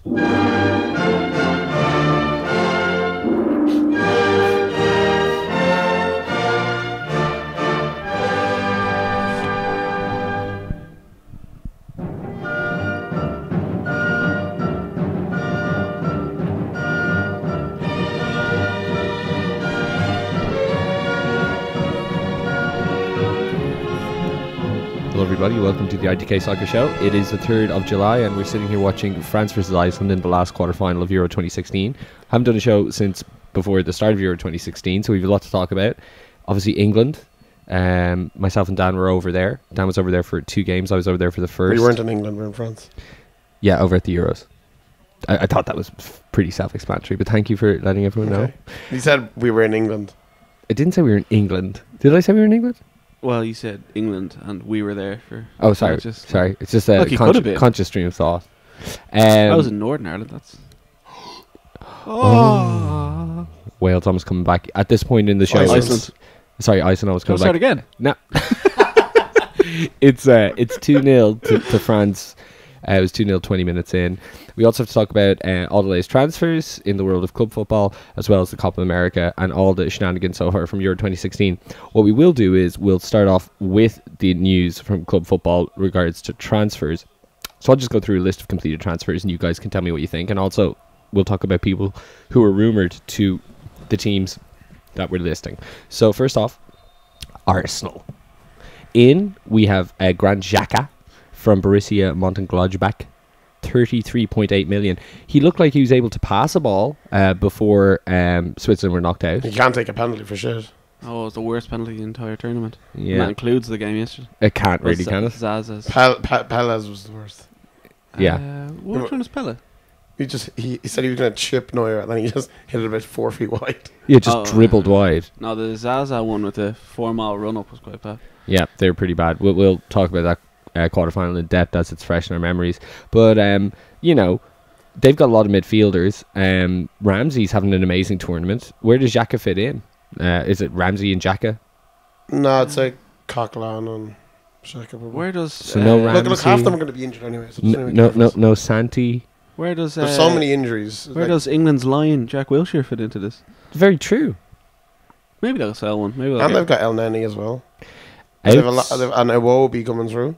Hello everybody, welcome to the ITK Soccer Show. It is the 3rd of July and we're sitting here watching France versus Iceland in the last quarter-final of Euro 2016. Haven't done a show since before the start of Euro 2016, so we have a lot to talk about. Obviously England, myself and Dan were over there. Dan was over there for 2 games, I was over there for the first. We weren't in England, we were in France. Yeah, over at the Euros. I thought that was pretty self-explanatory, but thank you for letting everyone know. You said we were in England. I didn't say we were in England. Did I say we were in England? Well, you said England, and we were there for... Oh, sorry. Sorry. It's just a conscious stream of thought. I was in Northern Ireland, that's... Wales almost coming back. At this point in the show... Iceland. Sorry, Iceland almost coming back. Start again. No. It's 2-0 to France. It was 2-0 20 minutes in. We also have to talk about all the latest transfers in the world of club football, as well as the Copa America and all the shenanigans so far from Euro 2016. What we will do is we'll start off with the news from club football regards to transfers. So I'll just go through a list of completed transfers and you guys can tell me what you think. And also we'll talk about people who are rumoured to the teams that we're listing. So first off, Arsenal. We have Granit Xhaka from Borussia Mönchengladbach, 33.8 million. He looked like he was able to pass a ball before Switzerland were knocked out. You can't take a penalty for shit. Oh, it was the worst penalty in the entire tournament. Yeah. And that includes the game yesterday. It can't really, can it? Zazas. Pelez was the worst. Yeah. Which one is Pele? He said he was going to chip Neuer, and then he just hit it about 4 feet wide. Yeah, just dribbled wide. No, the Zaza one with the 4-mile run-up was quite bad. Yeah, they're pretty bad. We'll talk about that quarterfinal in depth as it's fresh in our memories. But, you know, they've got a lot of midfielders. Ramsey's having an amazing tournament. Where does Xhaka fit in? Is it Ramsey and Xhaka? No, it's like Coquelin and Xhaka. Where does... So no Ramsey. Look, half of them are going to be injured anyway. So no Santi. Where does... There's so many injuries. Where does England's lion, Jack Wilshere, fit into this? Very true. Maybe they'll sell one. And they've got El Neni as well. They have a lot, and Iwobi coming through.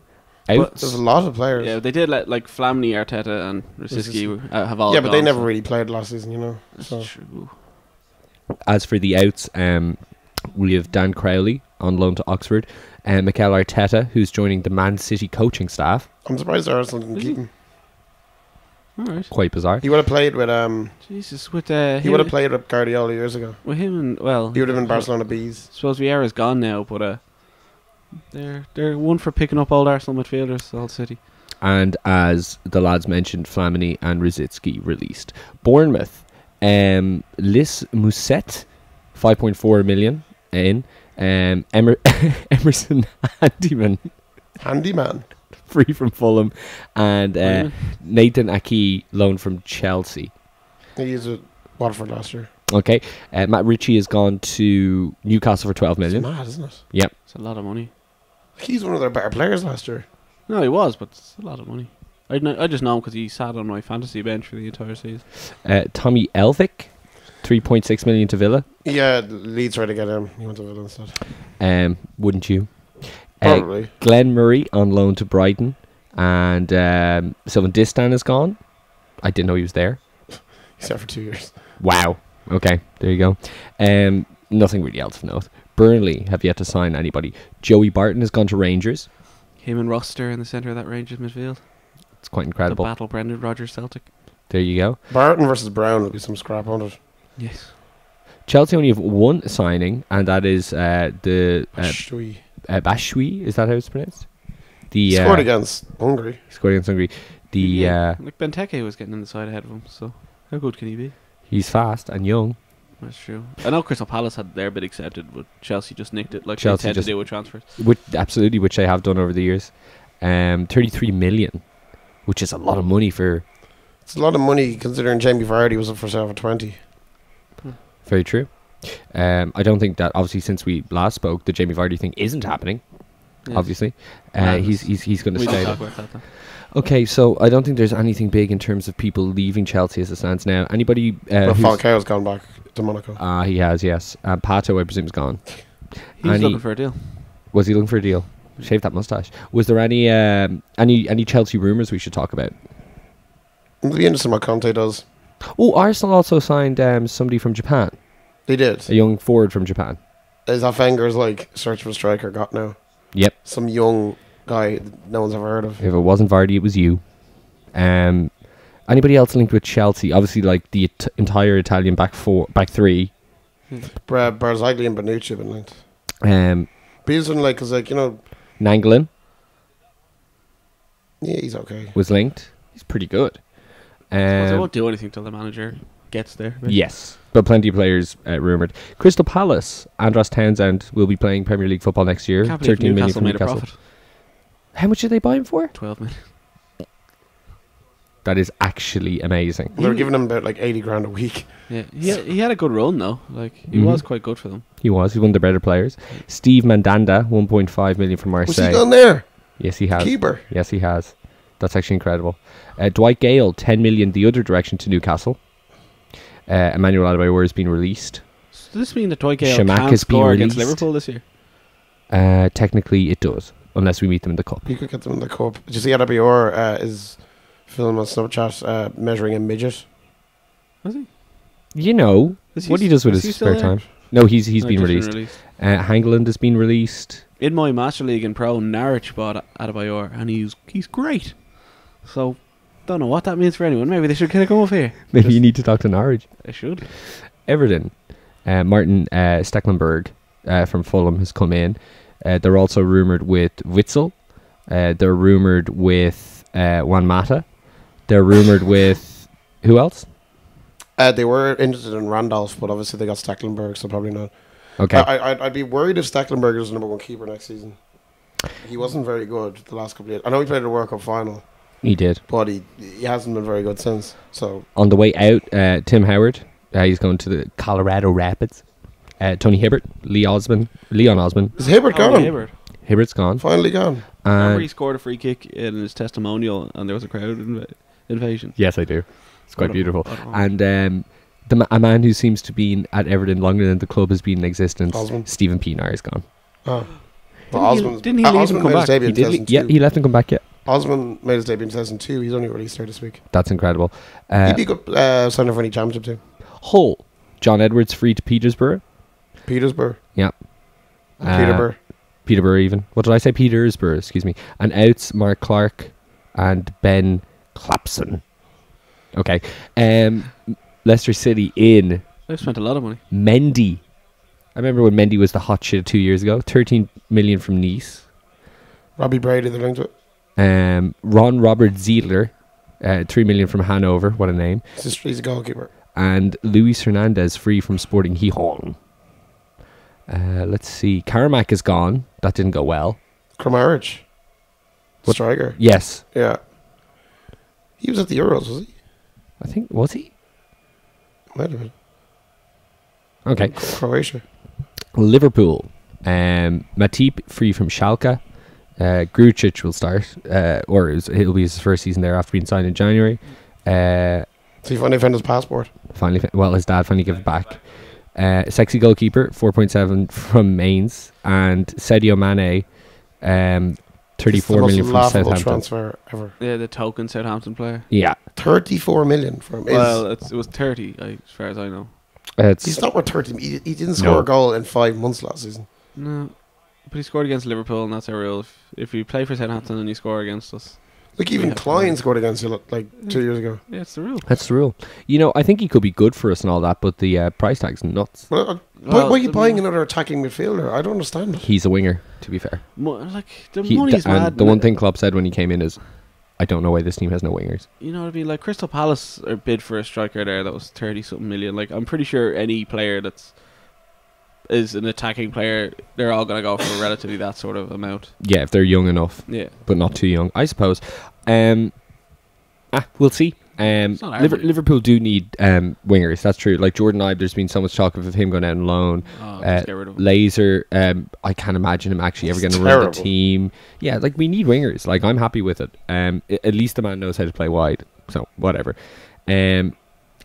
There's a lot of players. Yeah, they did like Flamini, Arteta, and Rosicky have all. Yeah, but they never really played last season, you know. That's true. As for the outs, we have Dan Crowley on loan to Oxford, and Mikel Arteta, who's joining the Man City coaching staff. I'm surprised Arsenal didn't keep him. All right. Quite bizarre. He would have played with Jesus, with he would have played with Guardiola years ago. With him and he would have been Barcelona Bees. Suppose Vieira's gone now, but they're one for picking up old Arsenal midfielders, the whole City. And as the lads mentioned, Flamini and Rosicky released. Bournemouth, Lis Musset, 5.4 million in. Emerson Handyman, free from Fulham, and Nathan Aki, loan from Chelsea. He was at Watford last year. Okay, Matt Ritchie has gone to Newcastle for 12 million. It's mad, isn't it? Yep. It's a lot of money. He's one of their better players last year. No, he was, but it's a lot of money. I just know him because he sat on my fantasy bench for the entire season. Tommy Elvik, 3.6 million to Villa. Yeah, Leeds tried to get him. He went to Villa instead. Wouldn't you? Probably. Glenn Murray on loan to Brighton, and Sylvain Distin is gone. I didn't know he was there. He's there for 2 years. Wow. Okay, there you go. Nothing really else of note. Burnley have yet to sign anybody. Joey Barton has gone to Rangers. Him and Roster in the centre of that Rangers midfield. It's quite incredible. The battle Brendan Rodgers Celtic. There you go. Barton versus Brown will be some scrap on it. Yes. Chelsea only have one signing, and that is Bashui. Is that how it's pronounced? He scored against Hungary. Like Benteke was getting in the side ahead of him, so how good can he be? He's fast and young. That's true. I know Crystal Palace had their bit accepted, but Chelsea just nicked it like Chelsea they tend to do with transfers. Absolutely, which they have done over the years. 33 million, which is a lot of money for... It's a lot of money considering Jamie Vardy was up for sale for 20. Very true. I don't think that, obviously, since we last spoke, the Jamie Vardy thing isn't happening. Yes. Obviously. He's going to stay. Talk about that, Okay, so I don't think there's anything big in terms of people leaving Chelsea as it stands now. Anybody? Falcao's gone back to Monaco. He has, yes. Pato, I presume, is gone. He's looking for a deal. Was he looking for a deal? Shave that mustache. Was there any Chelsea rumours we should talk about? It'll be interesting what Conte does. Oh, Arsenal also signed somebody from Japan. They did. A young forward from Japan. Is that Wenger's search for a striker got now? Yep. Some young guy that no one's ever heard of. If it wasn't Vardy, it was you. Anybody else linked with Chelsea? Obviously, like the entire Italian back three. Barzagli and Bonucci have been linked. But he's been because Nanglin yeah, he's okay. was linked. He's pretty good. They won't do anything till the manager gets there. Maybe. Yes, but plenty of players rumoured. Crystal Palace, Andros Townsend will be playing Premier League football next year. Can't believe 13 million Newcastle from made a Newcastle. profit. How much did they buy him for? 12 million. That is actually amazing. They were giving him about 80 grand a week. Yeah, he had a good run though. He was quite good for them. He was. He's one of the better players. Steve Mandanda, 1.5 million from Marseille. Was he gone there? Yes, he has. Keeper. Yes, he has. That's actually incredible. Dwight Gale, 10 million the other direction to Newcastle. Emmanuel Adebayor has been released. So does this mean that Dwight Gale Shamak can't has been score against released. Liverpool this year? Technically, it does, unless we meet them in the cup. You could get them in the cup. Did you see Adebayor is film on Snapchat measuring a midget? Was he? You know what he does with his spare time. No, he's been released. Hangland has been released. In my Master League in Pro, Norwich bought Adebayor, and he's great. So, don't know what that means for anyone. Maybe they should kind of come off here. Maybe you need to talk to Norwich. They should. Everton, Martin Stecklenburg from Fulham has come in. They're also rumoured with Witzel. They're rumoured with Juan Mata. They're rumoured with who else? They were interested in Randolph, but obviously they got Stecklenburg, so probably not. Okay. I'd be worried if Stecklenburg was the number one keeper next season. He wasn't very good the last couple of years. I know he played the World Cup final. He did. But he hasn't been very good since. So on the way out, Tim Howard, he's going to the Colorado Rapids. Tony Hibbert, Leon Osman. Is Hibbert gone? Hibbert's gone. Finally gone. Remember he scored a free kick in his testimonial and there was a crowd invasion? Yes, I do. It's quite beautiful. And a man who seems to be at Everton longer than the club has been in existence, Osman. Stephen Pienaar, is gone. Oh. Well, didn't he leave and come back? He left and come back, yeah. Osman made his debut in 2002. He's only released there this week. That's incredible. He'd be good signing for any championship too. Hull, John Edwards free to Petersburg. Yeah. Peterborough even. What did I say? Petersburg, excuse me. And outs, Mark Clark and Ben Clapson. Okay. Leicester City in. They've spent a lot of money. Mendy. I remember when Mendy was the hot shit 2 years ago. 13 million from Nice. Robbie Brady, they're linked to it. Ron Robert Ziedler, 3 million from Hanover. What a name. He's a goalkeeper. And Luis Hernandez free from Sporting Gijón. Let's see. Karamak is gone. That didn't go well. Kramaric. Striker. Yes. Yeah. He was at the Euros, was he? I think, was he? Might have been. Okay. Croatia. Liverpool. Matip free from Schalke. Grucic will start, he'll be his first season there after being signed in January. So he finally found his passport. His dad finally gave it back. Sexy goalkeeper, 4.7 from Mainz, and Sadio Mane, 34 million from Southampton. Transfer ever. Yeah, the token Southampton player. Yeah, 34 million from. Well, it was 30, as far as I know. He's not worth 30. He didn't score a goal in 5 months last season. No. But he scored against Liverpool, and that's our rule. If you play for Southampton and you score against us. Like, even Klein scored against you 2 years ago. Yeah, it's the rule. That's the rule. I think he could be good for us and all that, but the price tag's nuts. Why are you buying another attacking midfielder? I don't understand it. He's a winger, to be fair. The money's mad. The one thing Klopp said when he came in is, I don't know why this team has no wingers. You know what I mean? Like, Crystal Palace are bid for a striker there that was 30-something million. Like, I'm pretty sure any player is an attacking player, they're all going to go for relatively that sort of amount. Yeah, if they're young enough. Yeah. But not too young, I suppose. We'll see. It's not our money. Liverpool do need wingers. That's true. Like Jordan Ibe, there's been so much talk of him going out on loan. Just get rid of him. Laser, I can't imagine him actually ever He's going to run the terrible. team. Yeah, like we need wingers. Like I'm happy with it. At least the man knows how to play wide. So whatever. And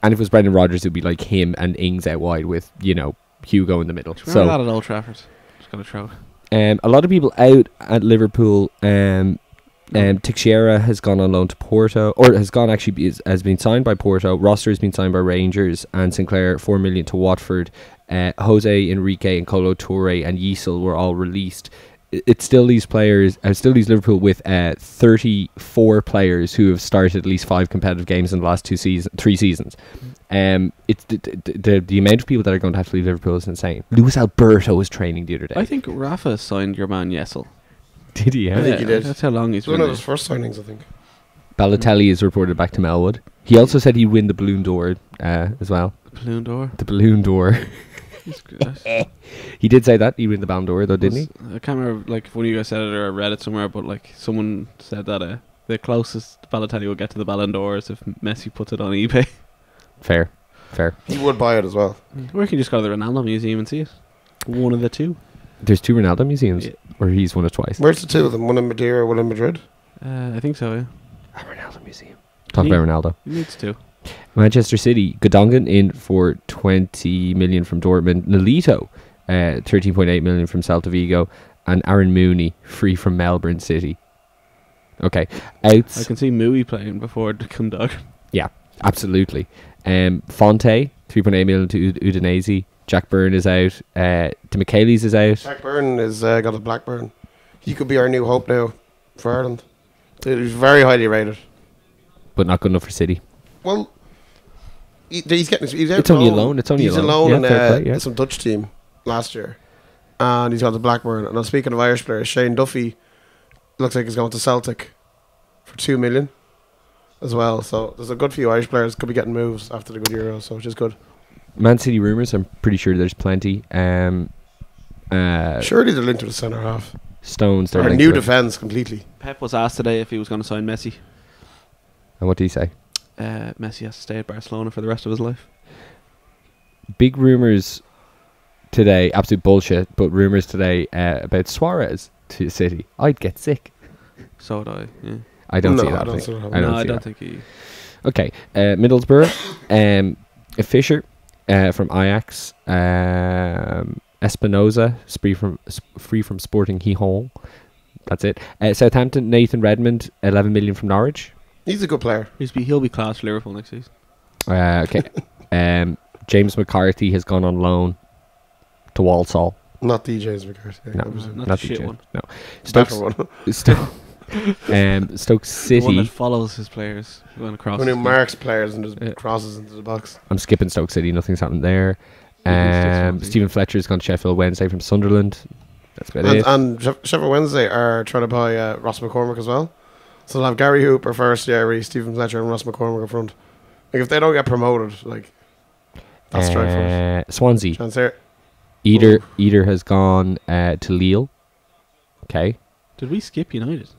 if it was Brendan Rodgers, it'd be like him and Ings out wide with Hugo in the middle. Remember So that at Old Trafford? Just gonna throw it. a lot of people out at Liverpool. Teixeira has gone on loan to Porto, or has been signed by Porto. Roster has been signed by Rangers, and Sinclair 4 million to Watford. Jose Enrique and Colo Touré and Yisel were all released. It's still these players, still these Liverpool with 34 players who have started at least 5 competitive games in the last 3 seasons. It's the amount of people that are going to have to leave Liverpool is insane. Luis Alberto was training the other day. I think Rafa signed your man Yesel. Did he? I think he did. That's how long he's It's one been of there. his first signings, I think. Balotelli is reported back to Melwood. He also said he'd win the Balloon d'Or as well. Balloon door. The Balloon d'Or. He did say that he'd win the Ballon d'Or though, didn't he? I can't remember like if one of you guys said it or I read it somewhere, but like someone said that the closest Balotelli will get to the Ballon d'Or is if Messi puts it on eBay. Fair. He would buy it as well. Or you can just go to the Ronaldo Museum and see it. One of the two. There's 2 Ronaldo museums, Yeah. or he's won it twice. Where's the two of them? One in Madeira, one in Madrid. I think so, yeah. A Ronaldo museum. Talk about Ronaldo. He needs to. Manchester City, Godongan in for 20 million from Dortmund. Nolito, 13.8 million from Celta Vigo, and Aaron Mooney free from Melbourne City. Okay, I outs. can see Mui playing before Dog. Yeah, absolutely. Fonte, 3.8 million to Udinese. Jack Byrne is out. DeMichelis is out. Jack Byrne is got a Blackburn. He could be our new hope now for Ireland. He's very highly rated. But not good enough for City. Well, he's getting. He's out It's only a loan. loan. It's only he's a loan. in Yeah, fair play, yeah. some Dutch team last year, and he's got the Blackburn. And speaking of Irish players, Shane Duffy looks like he's going to Celtic for 2 million as well. So there's a good few Irish players could be getting moves after the good Euro, so which is good. Man City rumours, I'm pretty sure there's plenty. Surely they're linked to the centre half. Stones, they're Our linked new to it. defence completely. Pep was asked today if he was going to sign Messi. And what did he say? Messi has to stay at Barcelona for the rest of his life. Big rumours today, absolute bullshit, but rumours today about Suarez to City. I'd get sick. So would I. Yeah. I don't No, see I that. don't thing. see that I happening. don't No, I see don't that. think he. Okay, Middlesbrough, Fisher from Ajax, Espinoza free from Sporting Gijón. That's it. Southampton, Nathan Redmond, 11 million from Norwich. He's a good player. He'll be class for Liverpool next season. Okay, James McCarthy has gone on loan to Walsall. Not DJ's McCarthy. No, obviously. Not not the shit DJ. one. No, Better Stoke, one. Stoke The one that City. follows his players going across. When he the- marks players and just Yeah. crosses into the box. I'm skipping Stoke City. Nothing's happened there. Stephen Fletcher's gone to Sheffield Wednesday from Sunderland. That's about it. And Sheffield Wednesday are trying to buy Ross McCormick as well. So they'll have Gary Hooper first, Stephen Fletcher and Ross McCormick up front. Like if they don't get promoted, like that's strike for us. Swansea. Chance here. Eder has gone to Lille. Okay. Did we skip United?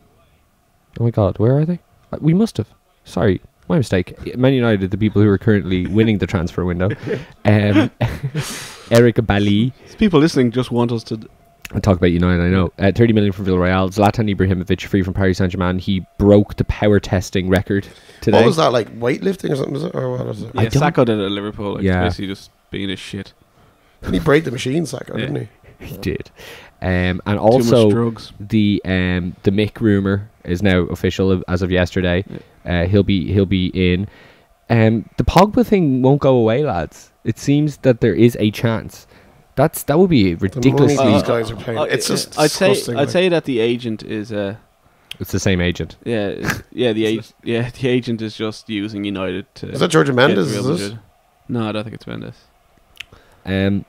Oh my God, where are they? We must have. Sorry, my mistake. Man United, the people who are currently winning the transfer window. Eric Bali. People listening just want us to. I'll talk about United, I know. 30 million from Villarreal. Zlatan Ibrahimovic free from Paris Saint-Germain. He broke the power testing record today. What was that, like weightlifting or something, is it? Or what is it? I Yeah, don't- Sacco did it at Liverpool. Like, Yeah. basically just being a shit. Didn't he break the machine, Sacco, Yeah. didn't he? He did. And Too much also drugs. the Mick rumor is now official as of yesterday. He'll be in. The Pogba thing won't go away, lads. It seems that there is a chance. That would be The money ridiculously. these guys are paying. It's just I'd say disgusting. that the agent is It's the same agent. the agent is just using United to. Is that Georgia get Mendes? Real Is this? Madrid. No, I don't think it's Mendes. The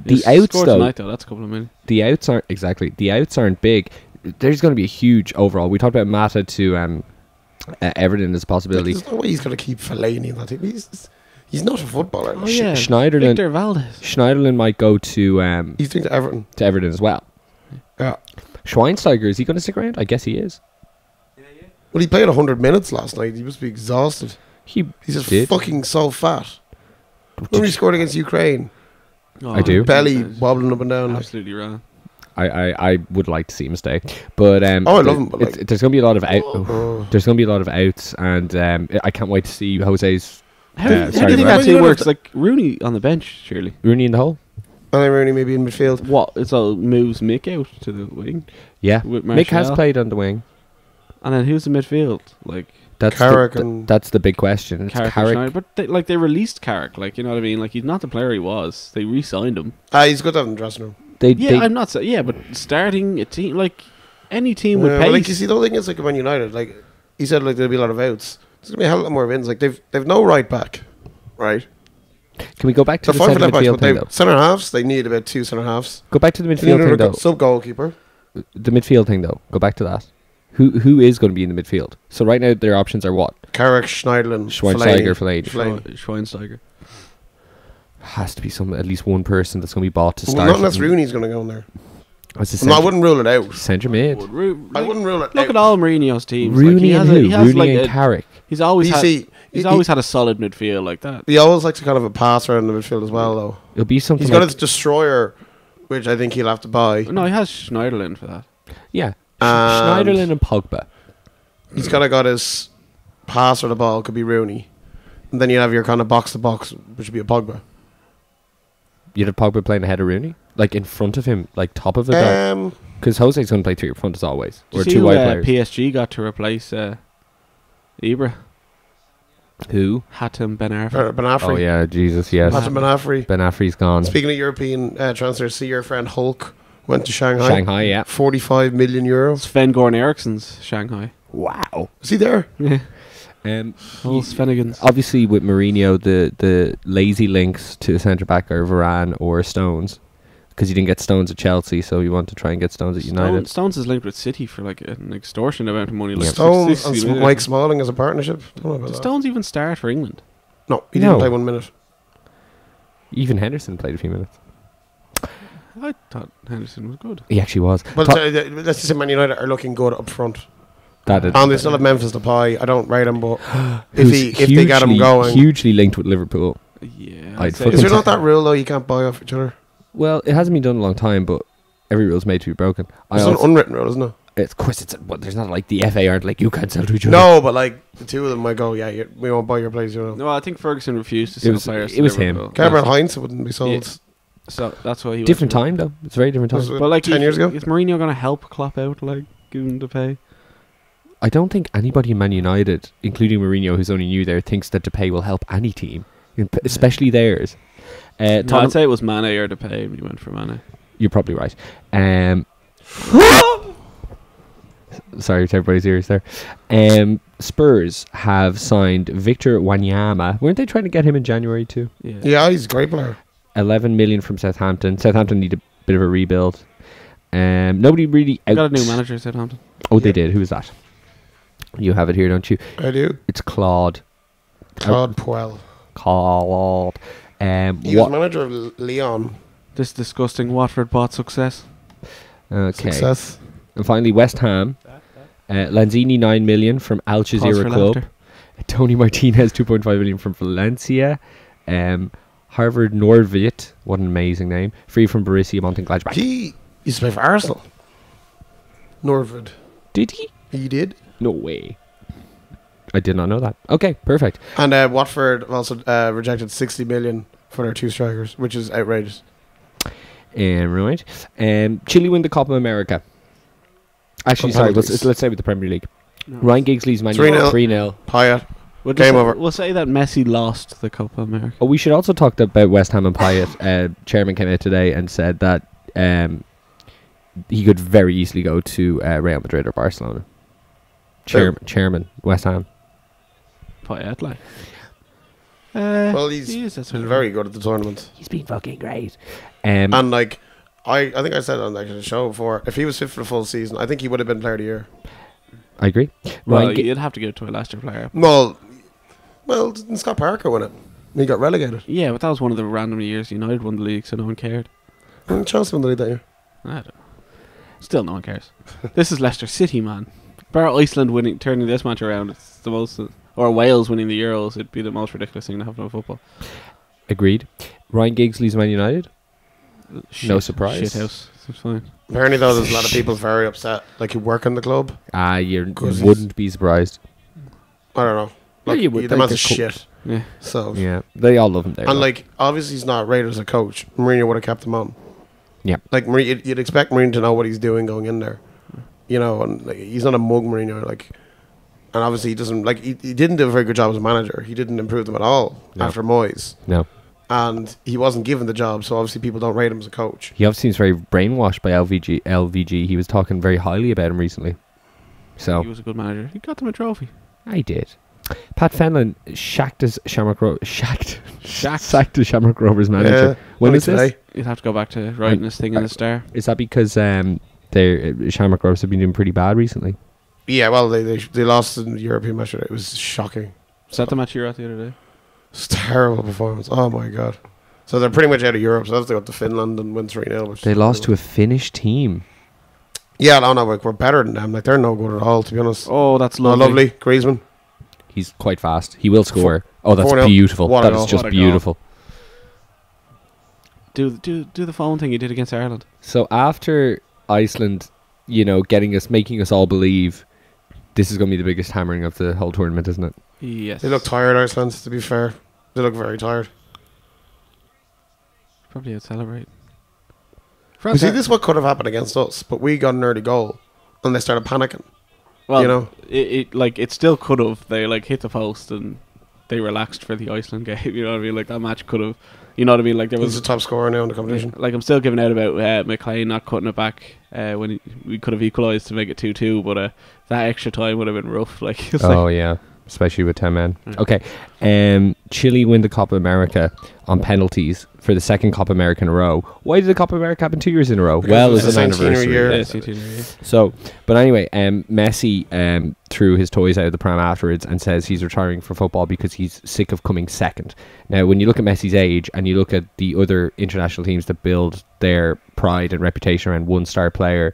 He's outs, scored though. tonight, though. That's a couple of million. The outs aren't exactly. The outs aren't big. There's going to be a huge overall. We talked about Mata to Everton as a possibility. There's no way he's going to keep Fellaini in that team. He's not a footballer. Oh yeah, Schneiderlin. Victor Valdez. Schneiderlin might go to He's doing to Everton. Everton as well. Yeah. Schweinsteiger, is he going to stick around? I guess he is. Well, he played 100 minutes last night. He must be exhausted. He's just did. fucking so fat. When he scored against Ukraine, Oh, I do. belly wobbling up and down. Like. Absolutely wrong. I would like to see him stay, but I love him. But there's going to be a lot of there's going to be a lot of outs, and I can't wait to see Jose's. How do you sorry, think Brad. that team works? Like Rooney on the bench, surely. Rooney in the hole. I think Rooney maybe in midfield. What? It's all moves Mick out to the wing. Yeah, With Mick has Martial. played on the wing. And then who's the midfield? Like That's Carrick the, and- that's the big question. It's Carrick, Carrick. Schneider. But they released Carrick. Like, you know what I mean? Like, he's not the player he was. They re-signed him. He's good to have in the dressing room. Yeah, I'm not. Yeah, but starting a team like any team with Yeah, pace. but like you see, the whole thing is like Man United. Like he said, like there'll be a lot of outs. There's gonna be a hell of a lot more wins. Like they've no right back, right? Can we go back to They're the fine for centre left backs, midfield but thing they though? centre halves. They need about 2 centre halves. Go back to the They need midfield thing another though. sub goalkeeper. The midfield thing though. Go back to that. Who is going to be in the midfield? So right now their options are what? Carrick, Schneiderlin, Schweinsteiger, Fellaini. Schweinsteiger. Has to be at least one person that's going to be bought to Well, start. not unless Rooney's going to go in there. What's the No, I wouldn't rule it out. centre mid. I wouldn't rule it Look out. at all Mourinho's teams. Rooney like, and who? he has Rooney like and Carrick. He's always You had. see, He's always had a solid midfield like that. he always likes to kind of a pass around the midfield as well, though. It'll be something. He's got like, his destroyer, which I think he'll have to buy. No, he has Schneiderlin for that. yeah, And- Schneiderlin and Pogba. He's kind of got his pass or the ball could be Rooney, and then you have your kind of box to box, which would be a Pogba. You'd have Pogba playing ahead of Rooney, like in front of him, like top of the dog. Because Jose's going to play 3 up front as always, Did or you see 2 who, wide players. PSG got to replace Ibra? Who? Hatem Ben Arfa. Ben Affrey. Oh yeah, Jesus, yes. Hatem Ben Affrey. Ben Affrey's gone. Speaking of European transfers, see your friend Hulk went to Shanghai. Shanghai, yeah. 45 million euros. Sven Goran Eriksson's Shanghai. Wow. Is he there? Yeah. Y- All Svenigans. Obviously, with Mourinho, the lazy links to a centre back are Varane or Stones, because you didn't get Stones at Chelsea, so you want to try and get Stones at United. Stones is linked with City for like an extortionate amount of money. Like Stones 60 and million. Mike Smalling as a partnership. Don't know about Did that. Stones even start for England? No, he didn't No. play 1 minute. Even Henderson played a few minutes. I thought Henderson was good. He actually was. But Top- let's just say Man United are looking good up front. that is- And they still have Memphis to play. I don't rate him, but who's if they get him hugely- going. hugely linked with Liverpool. Yeah. I'd say fucking Is there ta- not that rule, though, you can't buy off each other? Well, it hasn't been done in a long time, but every rule's made to be broken. It's an unwritten rule, isn't it? Of course, well, there's not like the FA aren't like you can't sell to each other. No, but like the two of them might go, yeah, we won't buy your players, you know. No, I think Ferguson refused to sell players. it was him. Gabriel Heinz wouldn't be sold. Yeah. So that's why he Different went time though. It's a very different Was time. it But like 10 years ago? is Mourinho going to help Klopp out? Like give him the pay? I don't think anybody in Man United, including Mourinho, who's only new there, thinks that Depay will help any team, especially theirs. No, Tottenham- I'd say it was Mane or the pay when he went for Mane. You're probably right. Sorry to everybody's ears there. Spurs have signed Victor Wanyama. Weren't they trying to get him in January too? Yeah. Yeah, he's a great player. 11 million from Southampton. Southampton need a bit of a rebuild. Nobody really They out. got a new manager at Southampton. Oh, they Yeah. did. Who is that? You have it here, don't you? I do. It's Claude. Claude Puel. Claude. He was manager of Lyon. This disgusting Watford bought success. Okay. Success. And finally, West Ham. Lanzini 9 million from Al Cause Jazeera for Club. laughter. Tony Martinez 2.5 million from Valencia. Harvard Nordvit, what an amazing name. Free from Borussia Mönchengladbach. He used to play for Arsenal. Norwood. Did he? He did. No way. I did not know that. Okay, perfect. And Watford also rejected 60 million for their 2 strikers, which is outrageous. Right. Chile win the Copa America. Actually, On sorry, penalties. let's say with the Premier League. No. Ryan Gigsley's Man 3-0. United 3-0. Payet. We'll Game say, over. We'll say that Messi lost the Copa America. Oh, we should also talk about West Ham and Payet. Chairman came out today and said that he could very easily go to Real Madrid or Barcelona. Chairman, West Ham. Payet, like. Well, he's he is, that's been what- very good at the tournament. He's been fucking great. And like, I think I said on the show before, if he was fit for the full season, I think he would have been player of the year. I agree. Well, Ryan Gi- you'd have to give it to a Leicester player. Well, didn't Scott Parker win it? He got relegated. Yeah, but that was one of the random years United won the league, so no one cared. And Chelsea won the league that year. I don't know. Still, no one cares. This is Leicester City, man. Bar Iceland winning, turning this match around. It's the most or Wales winning the Euros, it'd be the most ridiculous thing to happen in football. Agreed. Ryan Giggs leaves Man United. No surprise. Shithouse. It's fine. Apparently, though, there's a lot of people very upset, like who work in the club. You 'Cause wouldn't be surprised. I don't know. Well, Like, you would the think man's a they're shit. Yeah. So Yeah, they all love him there. and though. like obviously he's not rated as a coach. Mourinho would have kept him on. Yeah. Like you'd expect Mourinho to know what he's doing going in there. You know, and like, he's not a mug Mourinho. Like, and obviously he doesn't like he didn't do a very good job as a manager. He didn't improve them at all No. after Moyes, no, and he wasn't given the job. So obviously people don't rate him as a coach. he obviously seems very brainwashed by LVG. LVG. He was talking very highly about him recently. So He was a good manager. He got them a trophy. I did. Pat Fenlon sacked as Shamrock sacked as Shamrock Rovers manager. Yeah, When only was this? today. You'd have to go back to writing this thing in the Star. Is that because their Shamrock Rovers have been doing pretty bad recently? Yeah, well they lost in the European match. It was shocking. Was that the match you were at the other day? It's a terrible performance. Oh my god. So they're pretty much out of Europe. So they have to go to Finland and win 3-0. They lost to a Finnish team. Yeah, no, like we're better than them. Like they're no good at all, to be honest. Oh, that's Oh, lovely. lovely. Griezmann. He's quite fast. He will score. Oh, that's 4-0. beautiful. What a That is goal. just What a goal. beautiful. Do the phone thing you did against Ireland. So after Iceland, making us all believe this is going to be the biggest hammering of the whole tournament, isn't it? Yes. They look tired, Iceland, to be fair. They look very tired. Probably out celebrate. You see, this is what could have happened against us, but we got an early goal and they started panicking. Well, you know? it still could have. They hit the post and they relaxed for the Iceland game. You know what I mean? Like that match could have. You know what I mean? Like there He's was the top scorer now in the competition. Like I'm still giving out about McLean not cutting it back when we could have equalised to make it 2-2, but that extra time would have been rough. Like, it's Oh, yeah. Especially with 10 men. Yeah. Okay. Chile win the Copa America on penalties for the second Copa America in a row. Why did the Copa America happen 2 years in a row? Because Well, it's it's the an centenary anniversary. year. Yeah, centenary. So, but anyway, Messi threw his toys out of the pram afterwards and says he's retiring from football because he's sick of coming second. Now, when you look at Messi's age and you look at the other international teams that build their pride and reputation around one-star player,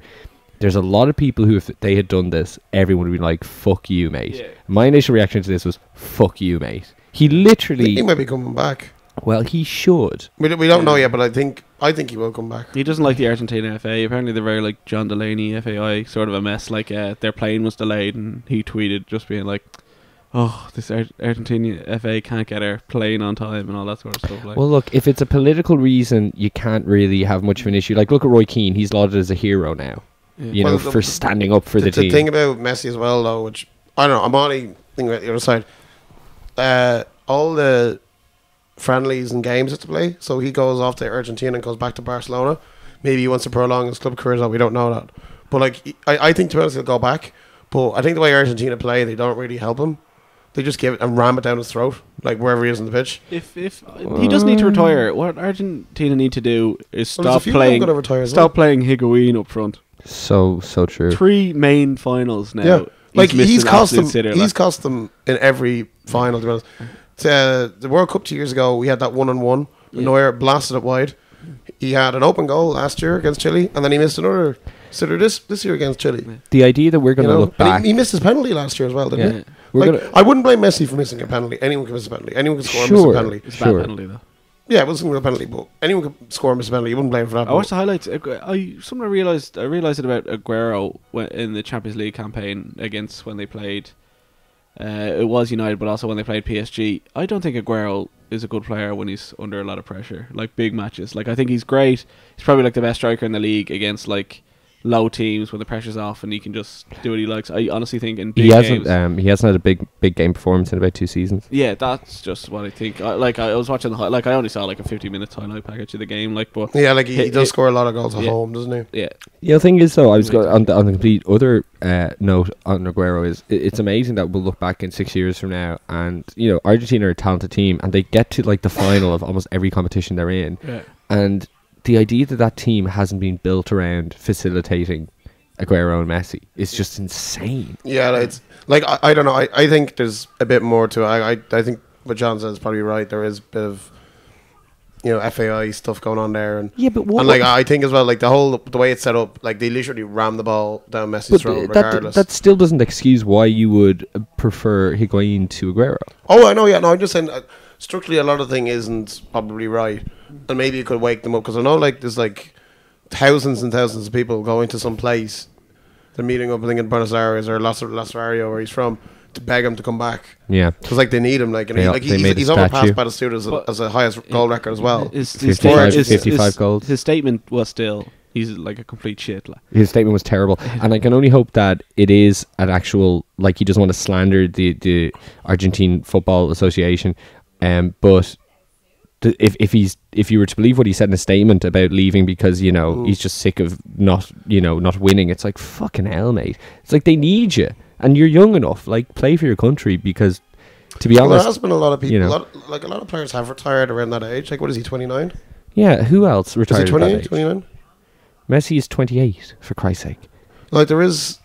there's a lot of people who, if they had done this, everyone would be like, fuck you, mate. Yeah. My initial reaction to this was, fuck you, mate. He literally... He might be coming back. Well, he should. We don't know yet, but I think he will come back. He doesn't like the Argentina FA. Apparently, they're very like John Delaney FAI, sort of a mess. Like their plane was delayed, and he tweeted just being like, "Oh, this Argentina FA can't get our plane on time," and all that sort of stuff. Like, Well, look, if it's a political reason, you can't really have much of an issue. Like, look at Roy Keane. He's lauded as a hero now, yeah. know, Well, for standing up for the team. The thing about Messi as well, though, which I don't know, I'm only thinking about the other side. All the friendlies and games have to play, so he goes off to Argentina and goes back to Barcelona. Maybe he wants to prolong his club career, though we don't know that. But like, I think to be honest, he'll go back. But I think the way Argentina play, they don't really help him. They just give it and ram it down his throat, like wherever he is on the pitch. If he does need to retire, what Argentina need to do is Well, there's a stop few of them playing. gonna retire as well. Stop playing Higuain up front. So true. 3 main finals now. Yeah, like missed he's an cost absolute them. sitter, He's like. cost them in every final. To be honest, the World Cup 2 years ago, we had that 1-on-1. Yeah. Neuer blasted it wide. He had an open goal last year against Chile, and then he missed another sitter this year against Chile. Yeah. The idea that we're going to look And back... he missed his penalty last year as well, didn't Yeah. he? We're Like, gonna, I wouldn't blame Messi for missing a penalty. Anyone can miss a penalty. Anyone can score and miss a Sure. penalty. It's a Sure. bad penalty though. Yeah, it wasn't a real penalty, but anyone could score and miss a penalty. You wouldn't blame him for that. I watched the highlights. I realized it about Aguero in the Champions League campaign against when they played. It was United, but also when they played PSG. I don't think Aguero is a good player when he's under a lot of pressure, like big matches. Like I think he's great. He's probably like the best striker in the league against like low teams when the pressure's off and he can just do what he likes. I honestly think in big he hasn't games, he hasn't had a big game performance in about 2 seasons. yeah, that's just what I think. I was watching I only saw like a 50-minute highlight package of the game, like, but Yeah, like he It- does it- score a lot of goals at yeah. home, doesn't he? yeah, The other thing is, though, I was going on the complete other note on Aguero is it's amazing that we'll look back in 6 years from now and, Argentina are a talented team and they get to like the final of almost every competition they're in. yeah. And the idea that team hasn't been built around facilitating Aguero and Messi is just insane. Yeah, it's like I don't know. I think there's a bit more to it. I think what John says is probably right. There is a bit of FAI stuff going on there, and Yeah, but what? and like I think as well, like the way it's set up, like they literally ram the ball down Messi's throat regardless. that still doesn't excuse why you would prefer Higuain to Aguero. Oh, I know. Yeah, no, I'm just saying. Structurally, a lot of the thing isn't probably right, and maybe you could wake them up because I know like there's like thousands and thousands of people going to some place. They're meeting up, I think, in Buenos Aires or Las Vario, where he's from, to beg him to come back. Yeah, because like they need him. Like, and he's a overpassed by the students as the highest goal record as well. His 55 goals. His statement was still, he's like a complete shit. Like. His statement was terrible, and I can only hope that it is an actual, like, he doesn't want to slander the Argentine Football Association, but if you were to believe what he said in a statement about leaving because he's just sick of not winning, it's like, fucking hell, mate. It's like they need you, and you're young enough. Like, play for your country, because to be honest, there has been a lot of people. A lot of players have retired around that age. Like, what is he, 29? Yeah, who else retired? Is he 28, 29? Messi is 28, for Christ's sake. Like, there has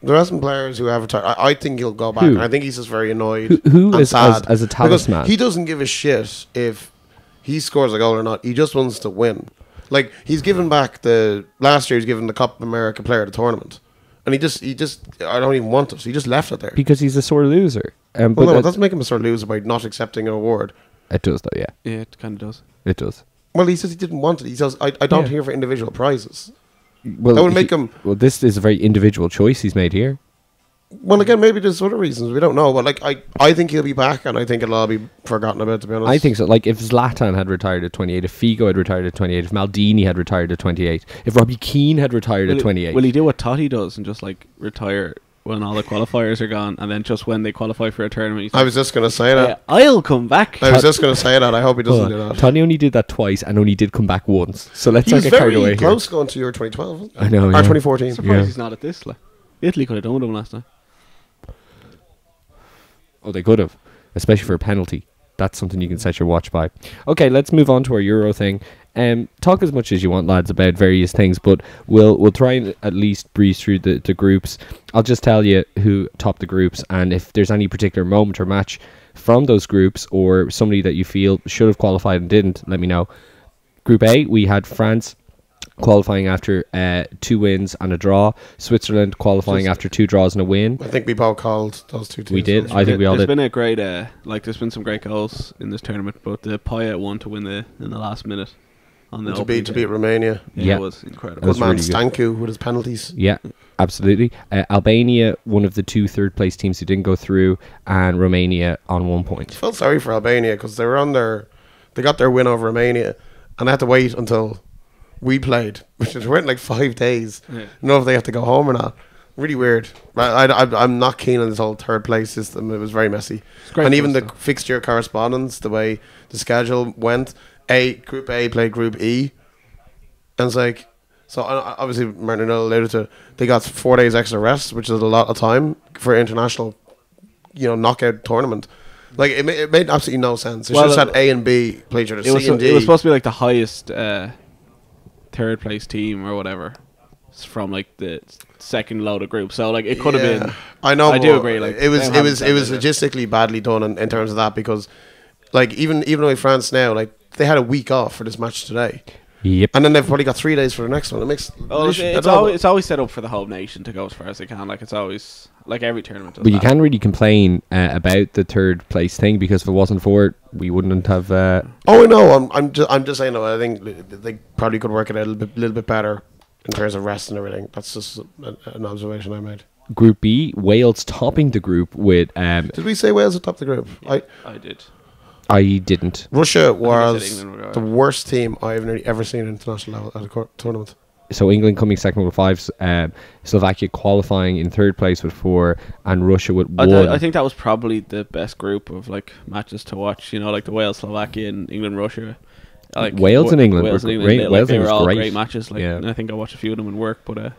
been players who have retired. I think he'll go back. Who? And I think he's just very annoyed. Who and is sad as a talisman? because he doesn't give a shit if he scores a goal or not. He just wants to win. Like, he's given back last year. He's given the Copa America Player of the Tournament, and he just I don't even want it. He just left it there because he's a sore loser. But no, it doesn't make him a sore loser by not accepting an award. It does, though. Yeah, Yeah, it kind of does. it does. Well, he says he didn't want it. He says I don't here for individual prizes. Well, That would make him. Well, this is a very individual choice he's made here. Well, again, maybe there's other reasons we don't know. But like, I think he'll be back, and I think it'll all be forgotten about. To be honest, I think so. Like, if Zlatan had retired at 28, if Figo had retired at 28, if Maldini had retired at 28, if Robbie Keane had retired at 28, will he do what Totti does and just like retire when all the qualifiers are gone, and then just when they qualify for a tournament? I was just going to say that. Yeah, I'll come back. I was just going to say that. I hope he doesn't do that. Tony only did that twice and only did come back once. So let's He not was get carried away very here. close going to Euro 2012. Wasn't he? I know, Or yeah. 2014. Surprised Yeah. he's not at this. Like, Italy could have done with him last time. Oh, they could have, especially for a penalty. That's something you can set your watch by. Okay, let's move on to our Euro thing. Talk as much as you want, lads, about various things, but we'll try and at least breeze through the groups. I'll just tell you who topped the groups, and if there's any particular moment or match from those groups, or somebody that you feel should have qualified and didn't, let me know. Group A, we had France qualifying after 2 wins and a draw. Switzerland qualifying after 2 draws and a win. I think we both called those two teams. We did. I think we all There's did. been a great, there's been some great goals in this tournament, but the Payet one to win in the last minute on the to beat Romania. Yeah. it was incredible. That was Good man, really good. Stanku with his penalties. Yeah, absolutely. Albania, one of the 2 third-place teams who didn't go through, and Romania on 1 point. I felt sorry for Albania because they were they got their win over Romania, and they had to wait until we played, which is went like 5 days. Yeah. Know if they have to go home or not. Really weird. I'm not keen on this whole third place system. It was very messy, great and even for the us, though. fixture correspondence, the way the schedule went. Group A played Group E, and it's like, so obviously Martin alluded to, they got 4 days extra rest, which is a lot of time for international, knockout tournament. Like it made absolutely no sense. It should have said A and B play each other. C and D. It was supposed to be like the highest third place team or whatever. It's from like the second load of group, so like it could have been. I know. I do agree. Like it was them having logistically badly done in terms of that, because like even with France now, like they had a week off for this match today, Yep. and then they've probably got 3 days for the next one. It makes it's always set up for the whole nation to go as far as they can. Like it's always like every tournament does. But you that. can't really complain about the third place thing, because if it wasn't for it, we wouldn't have. Oh, I know. I'm just saying though. I think they probably could work it out a little bit better in terms of rest and everything. That's just an observation I made. Group B, Wales topping the group with. Did we say Wales would top the group? I did. I didn't. Russia I was said England were the worst team I've nearly ever seen at international level at a tournament. So England coming second with 5, Slovakia qualifying in third place with 4, and Russia with 1. I think that was probably the best group of like matches to watch. Like the Wales, Slovakia, and England, Russia. Like Wales and England Wales were and great. England, Wales they was were all great. great matches. Like, Yeah. and I think I watched a few of them in work, but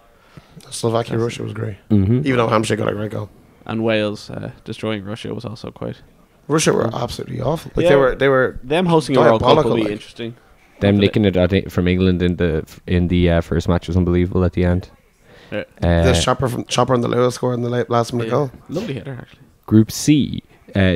Slovakia, Russia was great. Mm-hmm. Even though Hamsik got a great goal. and Wales destroying Russia was also quite. Russia were absolutely awful. Like Yeah. they were Them hosting a World Cup will diabolical, be like. interesting. Them nicking it from England in the first match was unbelievable at the end. Yeah. the Chopper and the Lewis scored in the last minute goal. Lovely header actually. Group C,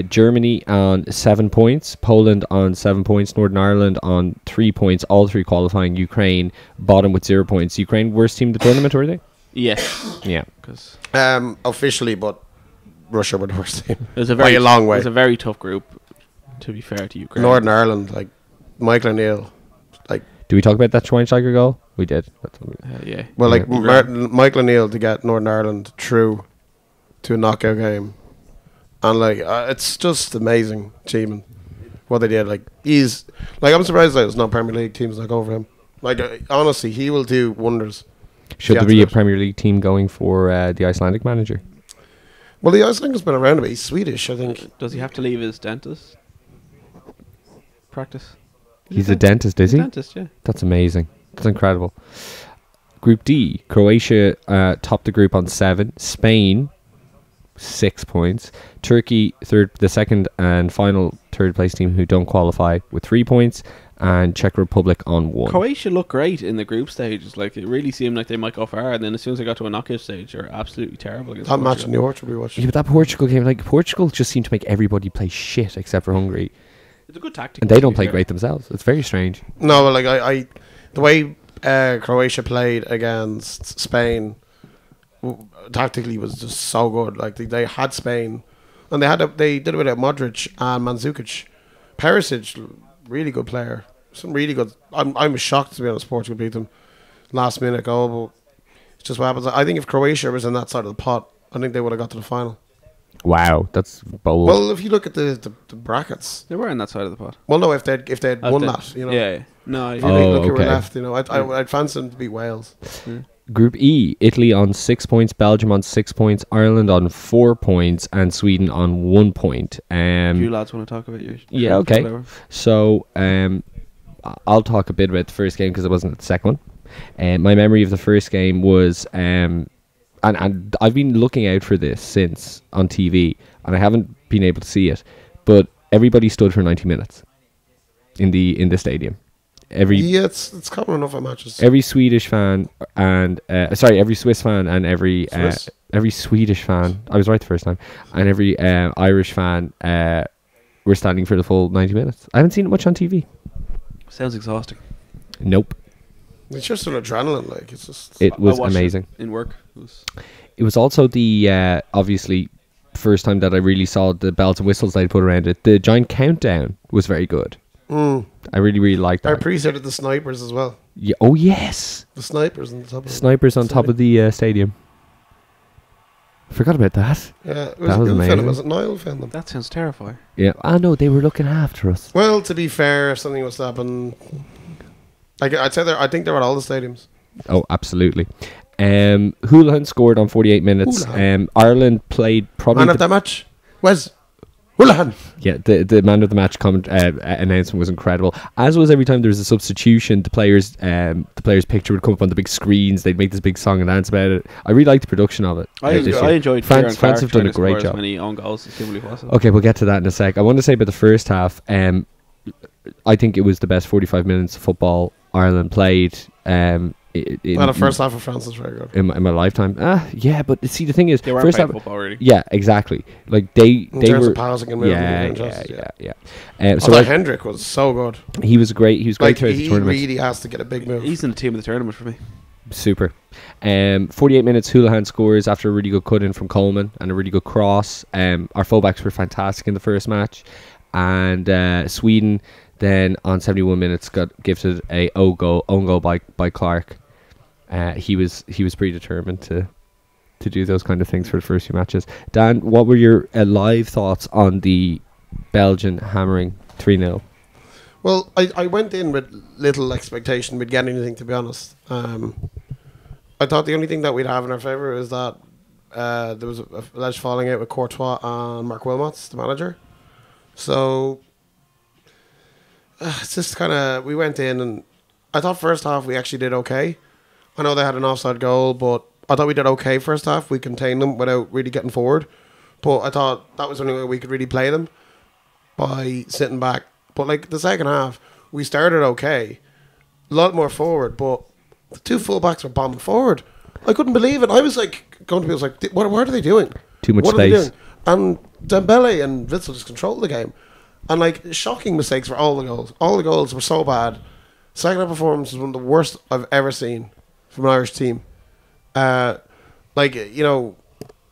Germany on 7 points, Poland on 7 points, Northern Ireland on 3 points, all three qualifying. Ukraine bottom with 0 points. Ukraine worst team in the tournament, were they? Yes. Yeah. Because Officially, but Russia were the worst team. it was a By very a long way. It was a very tough group. To be fair to Ukraine, Northern Ireland, like Michael O'Neill, like Do we talk about that Schweinsteiger goal? We did. yeah. well, like Yeah. Michael O'Neill to get Northern Ireland through to a knockout game, and like it's just amazing achievement what they did. Like he's like I'm surprised that there's no Premier League teams like over him. Like honestly, he will do wonders. Should Yeah, there be a absolutely. Premier League team going for the Icelandic manager? Well, the Iceland's been around a bit. He's Swedish, I think. Does he have to leave his dentist practice? He's a dentist, is he? Dentist, yeah. That's amazing. That's incredible. Group D, Croatia topped the group on 7. Spain, 6 points. Turkey, the second and final third place team who don't qualify with 3 points. And Czech Republic on 1. Croatia looked great in the group stages. Like, it really seemed like they might go far. And then as soon as they got to a knockout stage, they were absolutely terrible against That match Portugal. in the Orchard we watched. Yeah, but that Portugal game, like Portugal just seemed to make everybody play shit except for Hungary. It's a good tactic. And they to don't be play fair. great themselves. It's very strange. No, but like I the way Croatia played against Spain tactically was just so good. Like they had Spain, and they did it without Modric and Mandzukic. Perisic, really good player. Some really good. I'm shocked to be honest. Portugal beat them last minute goal, but it's just what happens. I think if Croatia was in that side of the pot, I think they would have got to the final. Wow, that's bold. Well, if you look at the brackets, They were in that side of the pot. well, no, if they'd Oh, won they- that, you know. Yeah. No, If yeah. you Oh, look who were okay. left, you know, I'd fancy them to beat Wales. Group E, Italy on 6 points, Belgium on 6 points, Ireland on 4 points, and Sweden on 1 point. If you lads want to talk about your... Yeah, okay. whatever. So I'll talk a bit about the first game because I wasn't at the second one. My memory of the first game was, and I've been looking out for this since on TV, and I haven't been able to see it, but everybody stood for 90 minutes in the stadium. Yeah, it's common enough at matches. Every Swedish fan and every Swiss fan and every Swiss? every Swedish fan. I was right the first time, and every Irish fan were standing for the full 90 minutes. I haven't seen it much on TV. Sounds exhausting. Nope, It's just an adrenaline, like it's just. it was I watched amazing. It in work. It was also the obviously first time that I really saw the bells and whistles they'd put around it. The giant countdown was very good. I really liked I that. appreciated the snipers as well. Yeah. Oh yes, The snipers on the top of it. snipers on top of the stadium. Forgot about that. Yeah, it That was who found amazing. them? Was it Niall who found them? That sounds terrifying. Yeah. I know they were looking after us. Well, to be fair, if something was to happen, I'd say I think they're at all the stadiums. Oh, absolutely. Houlihan scored on 48 minutes. Houlihan. Ireland played probably Man of the match, Wes Houlihan. yeah. The man of the match announcement was incredible. As was every time there was a substitution, the players' picture would come up on the big screens. They'd make this big song and dance about it. I really liked the production of it. I this year. enjoyed France. Kieran France Clark have done trying a to score great as job. many own goals as humanly possible. Okay, we'll get to that in a sec. I want to say about the first half. I think it was the best 45 minutes of football Ireland played. Well, the first half of France was very good. in my lifetime. Yeah, but see the thing is, They weren't first playing half. football really. Yeah, exactly. Like they In terms were of passing and moving. yeah, and yeah, just, yeah. I So thought Hendrick was so good. he was great. He was great Like throughout the he tournament. really has to get a big move. He's in the team of the tournament for me. Super. 48 minutes. Houlihan scores after a really good cut in from Coleman and a really good cross. Our fullbacks were fantastic in the first match, and Sweden then on 71 minutes got gifted a own goal by Clark. He was pretty determined to do those kind of things for the first few matches. Dan, what were your live thoughts on the Belgian hammering 3-0? Well, I went in with little expectation we'd get anything, to be honest. I thought the only thing that we'd have in our favour is that there was a alleged falling out with Courtois and Mark Wilmots, the manager. So it's just kind of, we went in and I thought first half we actually did okay. I know they had an offside goal, but I thought we did okay first half. We contained them without really getting forward. But I thought that was the only way we could really play them, by sitting back. But like the second half, we started okay, a lot more forward, but the two fullbacks were bombing forward. I couldn't believe it. I was like going to be, I was like, what are they doing? Too much What are they space. doing? And Dembele and Witsel just controlled the game. And like shocking mistakes for all the goals. All the goals were so bad. Second half performance was one of the worst I've ever seen from an Irish team. Like, you know,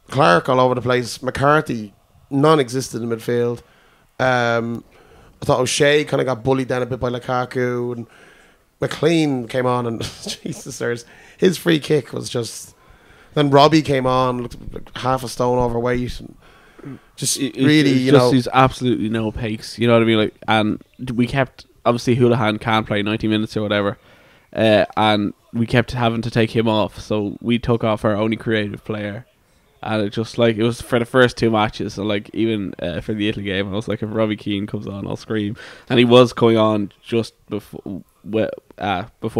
Clark all over the place. McCarthy non-existent in midfield. I thought O'Shea kind of got bullied down a bit by Lukaku, and McLean came on, and Jesus, his free kick was just. Then Robbie came on, looked like half a stone overweight, and just really, you know, he's absolutely no pace. You know what I mean? Like, and we kept obviously Houlihan can't play 90 minutes or whatever, and we kept having to take him off. So we took off our only creative player. And it just like it was for the first two matches, so like even for the Italy game, I was like, if Robbie Keane comes on, I'll scream. And he was going on just before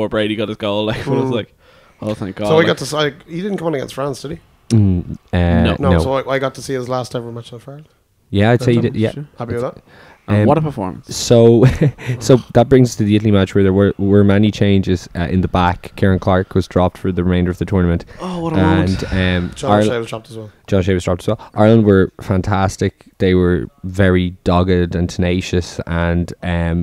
Brady got his goal. Like, but it was like, oh thank God. So like, I got to see. He didn't come on against France, did he? No. So I got to see his last ever match so far. Yeah, I'd say you did. Yeah, Happy with that. and what a performance! So, so that brings us to the Italy match where there were many changes in the back. Kieran Clark was dropped for the remainder of the tournament. Oh, what a moment! And John O'Shea was dropped as well. John O'Shea was dropped as well. Ireland were fantastic. They were very dogged and tenacious. And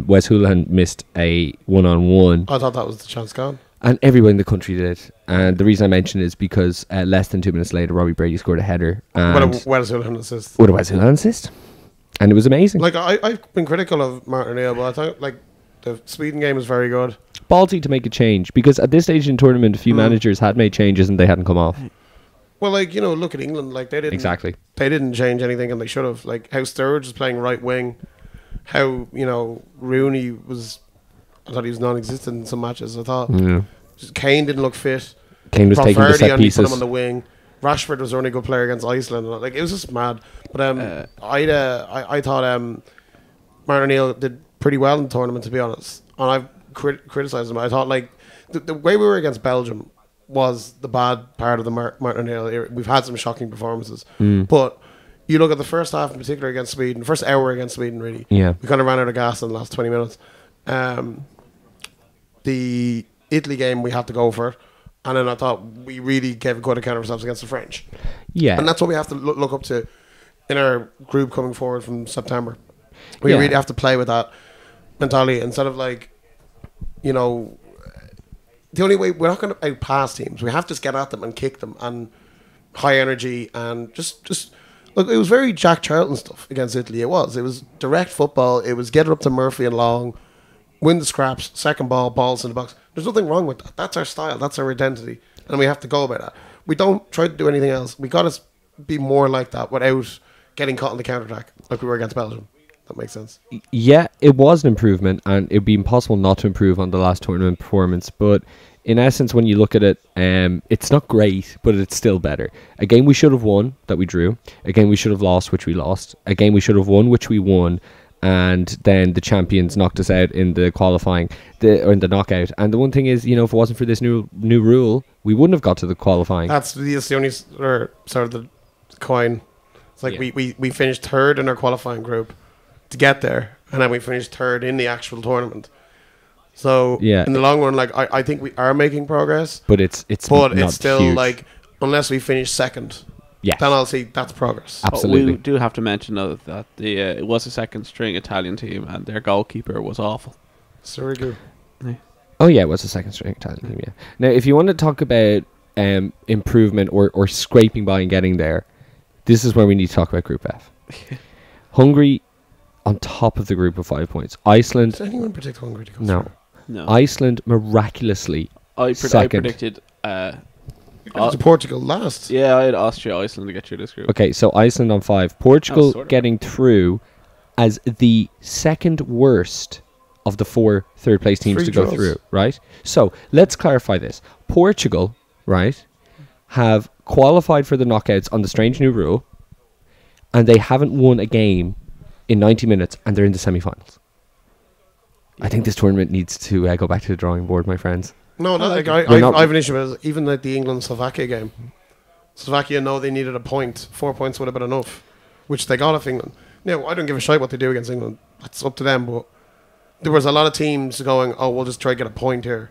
Wes Houlihan missed a one-on-one. I thought that was the chance gone. And everyone in the country did. And the reason I mention it is because less than 2 minutes later, Robbie Brady scored a header. And What a Houlihan assist. what a Wes Houlihan assist. And it was amazing. Like I've been critical of Martin O'Neill, but I thought like the Sweden game was very good. Ballsy to make a change, because at this stage in the tournament, a few managers had made changes and they hadn't come off. Well, like, you know, look at England. Like, they didn't change anything, and they should have. Like, how Sturridge was playing right wing, how, you know, Rooney was. I thought he was non-existent in some matches. I thought just Kane didn't look fit. Kane was taking the set only pieces. put him on the wing. Rashford was the only good player against Iceland. Like, it was just mad. But I thought Martin O'Neill did pretty well in the tournament, to be honest. And I've criticised him. I thought, like, the way we were against Belgium was the bad part of the Martin O'Neill era. We've had some shocking performances. But you look at the first half in particular against Sweden, the first hour against Sweden, really. Yeah. We kind of ran out of gas in the last 20 minutes. The Italy game, we had to go for it. And then I thought we really gave a good account of ourselves against the French. Yeah. And that's what we have to look up to in our group coming forward from September. We really have to play with that mentality instead of, like, you know, the only way we're not going to outpass teams. We have to just get at them and kick them and high energy and just look. It was very Jack Charlton stuff against Italy. It was direct football. It was get it up to Murphy and Long, win the scraps, second balls in the box. There's nothing wrong with that. That's our style. That's our identity, and we have to go by that. We don't try to do anything else. We got to be more like that without getting caught in the counter-attack like we were against Belgium. That makes sense. Yeah, it was an improvement, and it'd be impossible not to improve on the last tournament performance. But in essence, when you look at it, it's not great, but it's still better. A game we should have won, that we drew. A game we should have lost, which we lost. A game we should have won, which we won. And then the champions knocked us out in the qualifying, or in the knockout. And the one thing is, you know, if it wasn't for this new rule, we wouldn't have got to the qualifying. That's the only sort of the coin. It's like we finished third in our qualifying group to get there, and then we finished third in the actual tournament. So in the long run, like I think we are making progress, but it's still huge. like, unless we finish second, then I'll see that's progress. Absolutely. But we do have to mention though that it was a second string Italian team and their goalkeeper was awful. Sirigu. Oh yeah, it was a second string Italian team. Yeah. Now, if you want to talk about improvement or scraping by and getting there, this is where we need to talk about Group F. Hungary on top of the group of 5 points. Iceland. Did anyone predict Hungary to go No. through? No, Iceland miraculously I second. predicted. To Portugal last. Yeah, I had Austria, Iceland to get through this group. Okay, so Iceland on 5. Portugal sort of. getting through as the second worst of the 4 third place teams 3 to go draws. through, right? So let's clarify this. Portugal, right, have qualified for the knockouts on the strange new rule, and they haven't won a game in 90 minutes, and they're in the semi-finals. I think this tournament needs to go back to the drawing board, my friends. No, I have an issue with it. Even like the England-Slovakia game. Slovakia know they needed a point. 4 points would have been enough, which they got off England. Now, I don't give a shit what they do against England. That's up to them, but there was a lot of teams going, oh, we'll just try to get a point here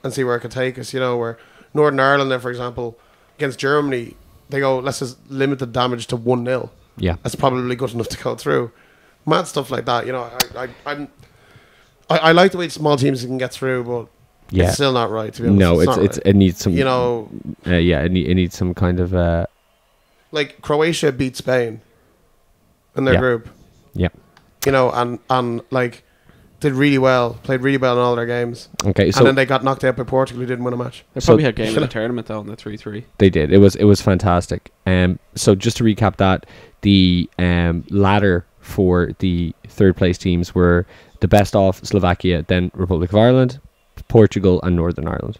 and see where it could take us, you know, where Northern Ireland there, for example, against Germany, they go, let's just limit the damage to 1-0. Yeah. that's probably good enough to go through. Mad stuff like that, you know. I like the way small teams can get through, but Yeah. it's still not right. To be honest, No, not right. it needs some. You know, Yeah, it needs some kind of. like Croatia beat Spain in their Yeah. group. Yeah. You know, and like did really well, played really well in all their games, Okay, so and then they got knocked out by Portugal, who didn't win a match. They So- probably had game of the tournament though in the 3-3. they did. It was fantastic. So just to recap that, the ladder for the third place teams were the best of Slovakia, then Republic of Ireland, Portugal, and Northern Ireland.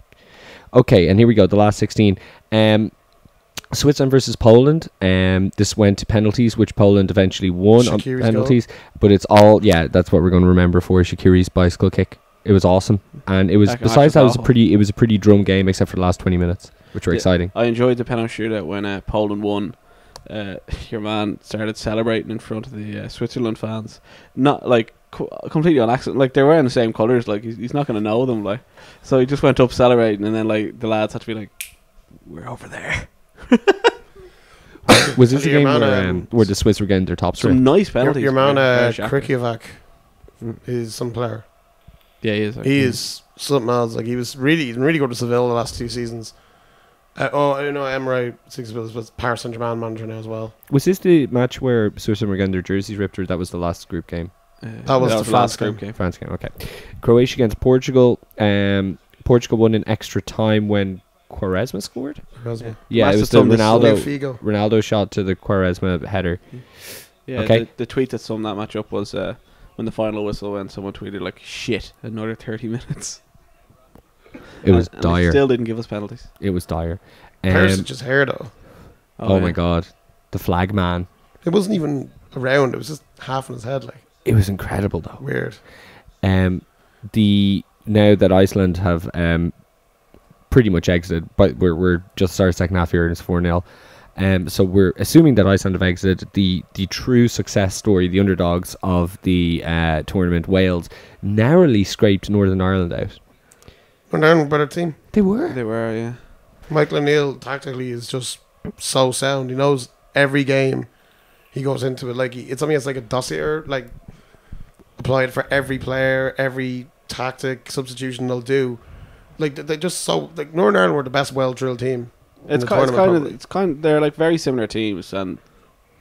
Okay, and here we go. The last 16. Switzerland versus Poland. This went to penalties, which Poland eventually won on Shaqiri's penalties. But it's all, yeah, that's what we're going to remember for Shaqiri's bicycle kick. It was awesome, and it was. Back in Besides that, Mexico. it was a pretty drum game, except for the last 20 minutes, which were Yeah. exciting. I enjoyed the penalty shootout when Poland won. Your man started celebrating in front of the Switzerland fans, not like completely on accident. Like they were in the same colours. Like he's not going to know them. Like so he just went up celebrating, and then like the lads had to be like, "We're over there." Was this a Your game man, where the Swiss were getting their tops Some ripped? nice penalties. Your man Very shocking. Krikiavac is some player. Yeah, he is. He is something else. Like he was really good to Seville the last 2 seasons. Emery Sixville was Paris Saint-Germain manager now as well. Was this the match where Switzerland were getting their jerseys ripped, or that was the last group game? That was the France group game. France game, okay. Croatia against Portugal. Portugal won in extra time when Quaresma scored. Yeah. Yeah, Must it was have the done this Figo. Ronaldo shot to the Quaresma header. Yeah, Okay. the tweet that summed that match up was when the final whistle went, someone tweeted like, "Shit, another 30 minutes." It was And they dire. still didn't give us penalties. It was dire. Perisic's hair though. Oh my yeah. god, the flag man. It wasn't even around. It was just half in his head. Like It was incredible though. weird. The now that Iceland have pretty much exited, but we're just started second half here and it's 4-0. So we're assuming that Iceland have exited. The true success story, the underdogs of the tournament, Wales, narrowly scraped Northern Ireland out. We're down a better team. They were. They were, yeah. Michael O'Neill tactically is just so sound. He knows every game he goes into it. Like it's something that's like a dossier, like applied for every player, every tactic substitution they'll do. Like they just so like Northern Ireland were the best well drilled team. It's kind of they're like very similar teams, and